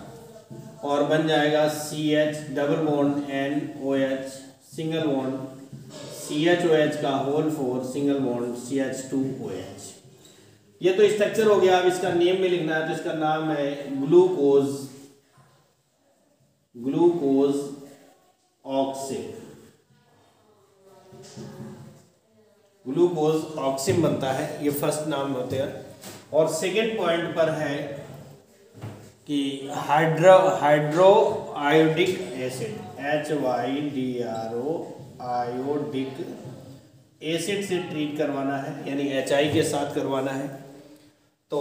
और बन जाएगा CH double bond NOH single bond CHOH का होल 4 सिंगल बॉन्ड CH2OH। ये तो स्ट्रक्चर हो गया। अब इसका नेम में लिखना है तो इसका नाम है ग्लूकोज ऑक्सिम। ग्लूकोज ऑक्सिम बनता है, ये फर्स्ट नाम होते हैं। और सेकेंड पॉइंट पर है कि hydro iodic acid HYDRO iodic acid से ट्रीट करवाना है, यानी HI के साथ करवाना है। तो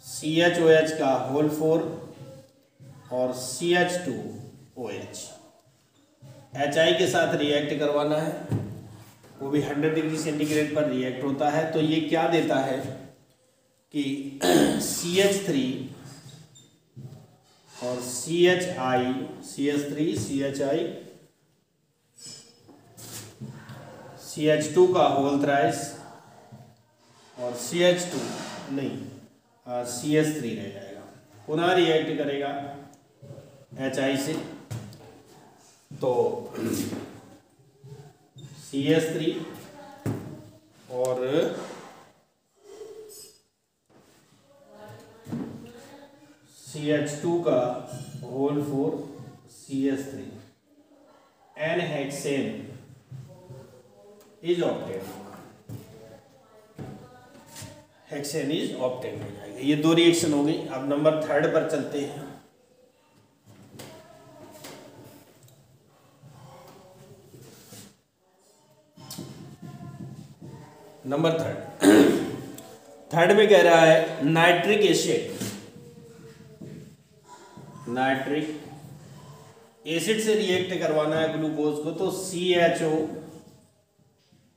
CHOH का होल 4 और CH2OH HI के साथ रिएक्ट करवाना है, वो भी 100 डिग्री सेंटीग्रेड पर रिएक्ट होता है। तो ये क्या देता है कि CH3 और CH2 का होल थ्राइस और CH3 रह जाएगा, पुनः रिएक्ट करेगा HI से। तो CH3 और CH2 का whole 4 CH3 n hexane is obtain, hexane is obtain हो जाएगा। ये दो रिएक्शन हो गई। अब नंबर 3 पर चलते हैं। नंबर 3 में कह रहा है नाइट्रिक एसिड से रिएक्ट करवाना है ग्लूकोज को। तो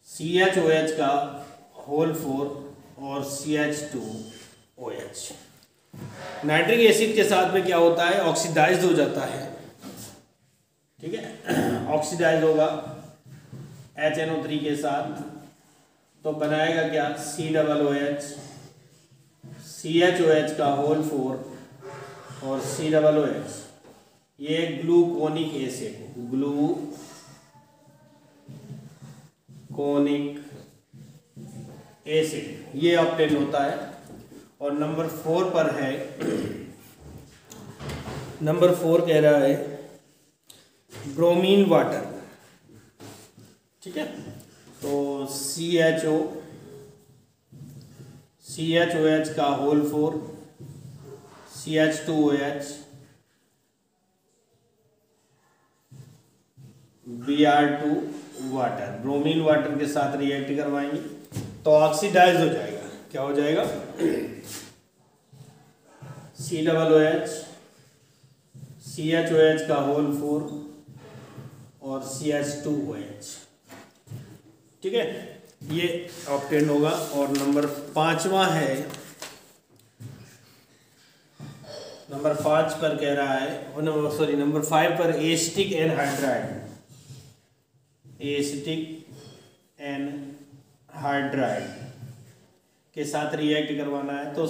CHOH का होल 4 और CH2OH। नाइट्रिक एसिड के साथ में क्या होता है, ऑक्सीडाइज्ड हो जाता है। ठीक है, ऑक्सीडाइज होगा HNO3 के साथ, तो बनाएगा क्या COOH, CHOH का होल 4 और COOH। ये ग्लूकोनिक एसिड, ये ऑब्टेन होता है। और नंबर 4 पर है, नंबर 4 कह रहा है ब्रोमीन वाटर। ठीक है, तो CHOH का whole 4 CH2OH Br2 water, bromine water के साथ रिएक्ट करवाएंगे तो ऑक्सीडाइज हो जाएगा। क्या हो जाएगा, COOH CHOH का होल 4 और CH2OH। ठीक है, ये ऑब्टेन होगा। और नंबर 5वां है, नंबर 5 पर कह रहा है, नंबर 5 पर एसिटिक एनहाइड्राइड के साथ रिएक्ट करवाना है। तो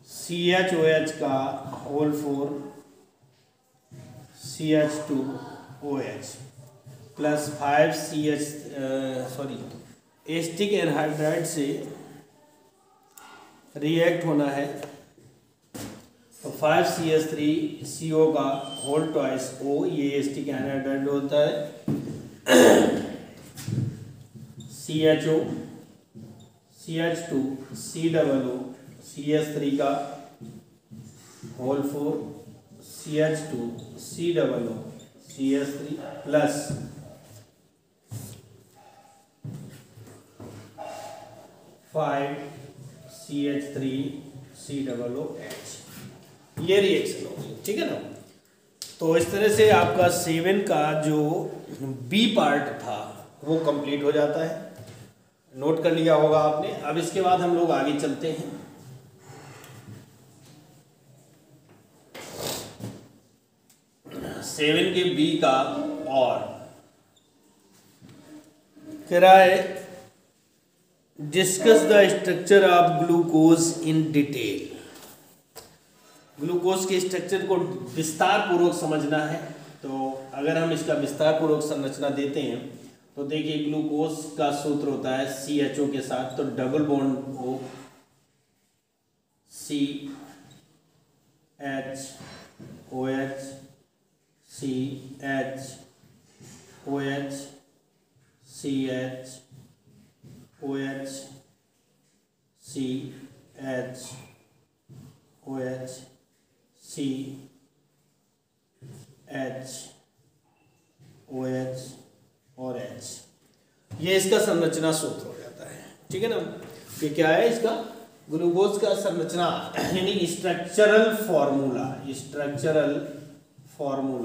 CHOH का whole 4 CH2OH plus 5 acetic anhydride से रिएक्ट होना है। तो 5CH3CO का होल ट्वाइस O, ये एसिटिक एनहाइड्राइड होता है। CHO CH2 COO CH3 का whole 4 CH2 COO CH3 plus 5 CH3COOH। ये रिएक्शन होगी। ठीक है ना। तो इस तरह से आपका 7 का जो बी पार्ट था वो कंप्लीट हो जाता है। नोट कर लिया होगा आपने। अब इसके बाद हम लोग आगे चलते हैं। सेवन के बी का और कह रहा है discuss the structure of glucose in detail. Glucose के स्ट्रक्चर को विस्तार पूर्वक समझना है। तो अगर हम इसका विस्तार पूर्वक संरचना देते हैं तो देखिए ग्लूकोज का सूत्र होता है CHO के साथ, तो double bond O CHOH CHOH CHOH CHOH CHOH और H, ये इसका संरचना सूत्र हो जाता है। ठीक है ना, ये क्या है इसका ग्लूकोज का संरचना यानी स्ट्रक्चरल फॉर्मूला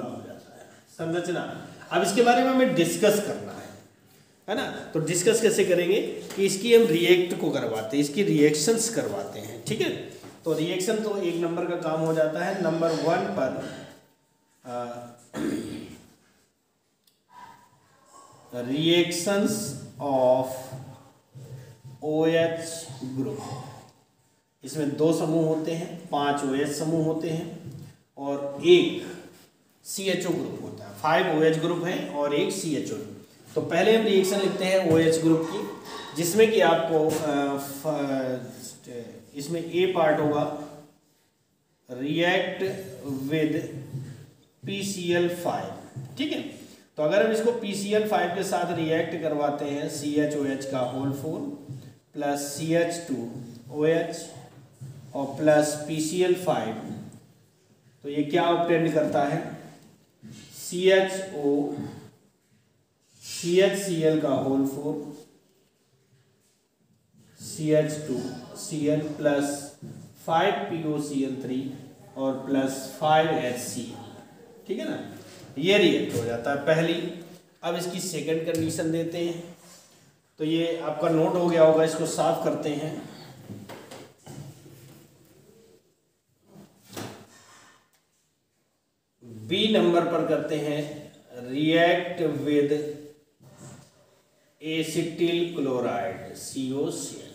हो जाता है संरचना। अब इसके बारे में हमें डिस्कस करना है ना, तो डिस्कस कैसे करेंगे कि इसकी हम रिएक्ट को करवाते हैं, इसकी रिएक्शंस करवाते हैं। ठीक है, तो रिएक्शन तो एक नंबर का काम हो जाता है। नंबर 1 पर रिएक्शंस ऑफ OH ग्रुप, इसमें 2 समूह होते हैं, 5 OH समूह होते हैं और एक CHO ग्रुप होता है। 5 OH ग्रुप हैं और एक CHO। तो पहले हम रिएक्शन लिखते हैं OH ग्रुप की, जिसमें कि आपको इसमें A पार्ट होगा रिएक्ट विद PCl5। ठीक है, तो अगर हम इसको PCl5 के साथ रिएक्ट करवाते हैं CHOH का होल 4 प्लस CH2OH और प्लस PCl5, तो ये क्या ऑब्टेंड करता है CHCl का होल 4 CH2Cl प्लस 5POCl3 और प्लस 5HCl। ठीक है ना, ये रिएक्ट हो जाता है पहली। अब इसकी सेकंड कंडीशन देते हैं, तो ये आपका नोट हो गया होगा, इसको साफ करते हैं। B नंबर पर करते हैं react with acetyl chloride COCl,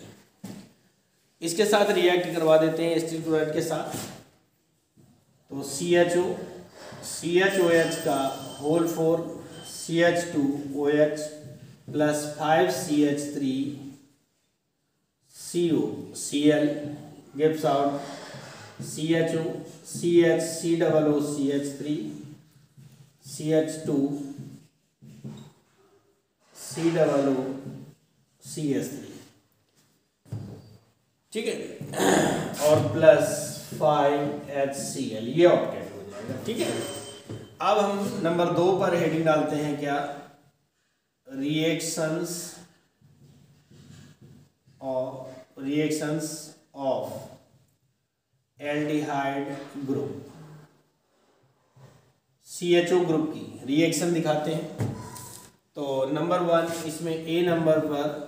इसके साथ रिएक्ट करवा देते हैं एसिटिल क्लोराइड के साथ। तो CHOH का whole 4 CH2OH plus 5CH3COCl gives out CHO CHCOOCH3 CH2COOCH3। ठीक है, और प्लस 5HCl, ये ऑप्टेंड हो जाएगा। ठीक है, अब हम नंबर 2 पर हेडिंग डालते हैं क्या, reactions of aldehyde group, CHO group की रिएक्शन दिखाते हैं। तो नंबर 1 इसमें A नंबर पर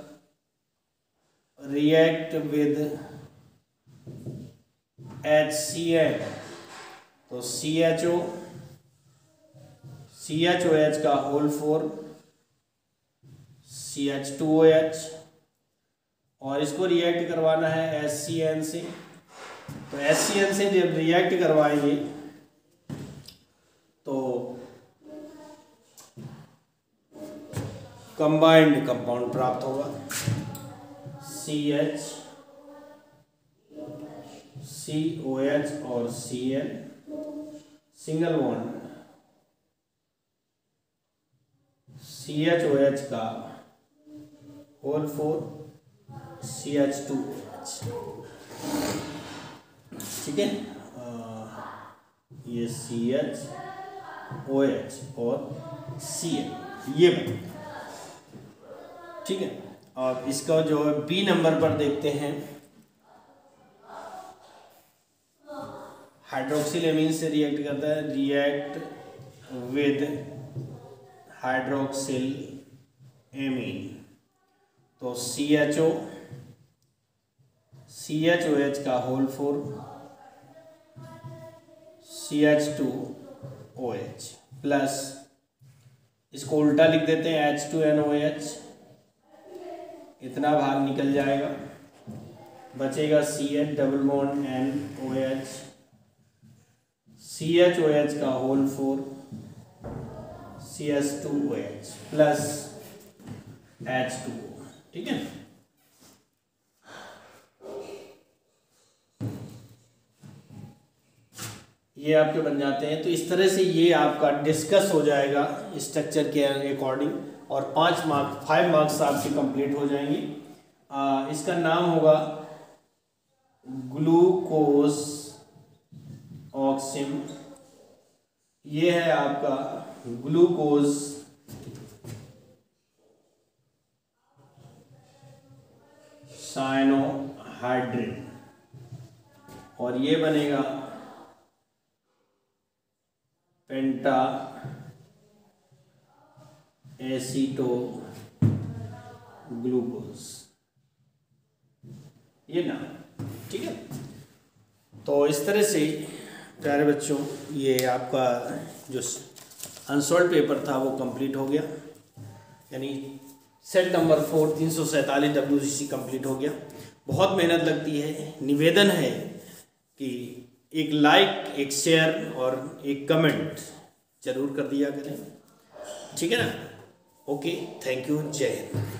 रिएक्ट विद HCl, तो CHOH का होल 4 CH2OH और इसको रिएक्ट करवाना है HCl से। तो HCl से जब रिएक्ट करवाएंगे तो कंबाइंड कंपाउंड प्राप्त होगा CH और Cl, सिंगल बॉन्ड CHOH का होल 4 CH2OH। ठीक है, ये CHOH और Cl ये बनेगा। ठीक है, और इसका जो है B नंबर पर देखते हैं, हाइड्रोक्सिल एमीन से रिएक्ट करता है, रिएक्ट विद हाइड्रोक्सिल एमीन। तो CHOH का होल 4 CH2OH प्लस, इसको उल्टा लिख देते हैं H2NOH, इतना भाग निकल जाएगा, बचेगा CH double bond NOH, CHOH का होल 4 CH2OH प्लस H2O, ठीक है। ये आपके बन जाते हैं। तो इस तरह से ये आपका डिस्कस हो जाएगा स्ट्रक्चर के अकॉर्डिंग, और 5 मार्क्स आपके कंप्लीट हो जाएंगे। इसका नाम होगा ग्लूकोज ऑक्सिम। ये है आपका ग्लूकोज साइनोहाइड्रिन, और ये बनेगा पेंटा एसीटो ग्लूकोज, ये ना, ठीक है। तो इस तरह से प्यारे बच्चों ये आपका जो अनसॉल्व पेपर था वो कंप्लीट हो गया, यानी सेट नंबर 4 347 WCC कंप्लीट हो गया। बहुत मेहनत लगती है, निवेदन है कि एक लाइक, एक शेयर और एक कमेंट जरूर कर दिया करें, ठीक है ना। ओके, थैंक यू, जय हिंद।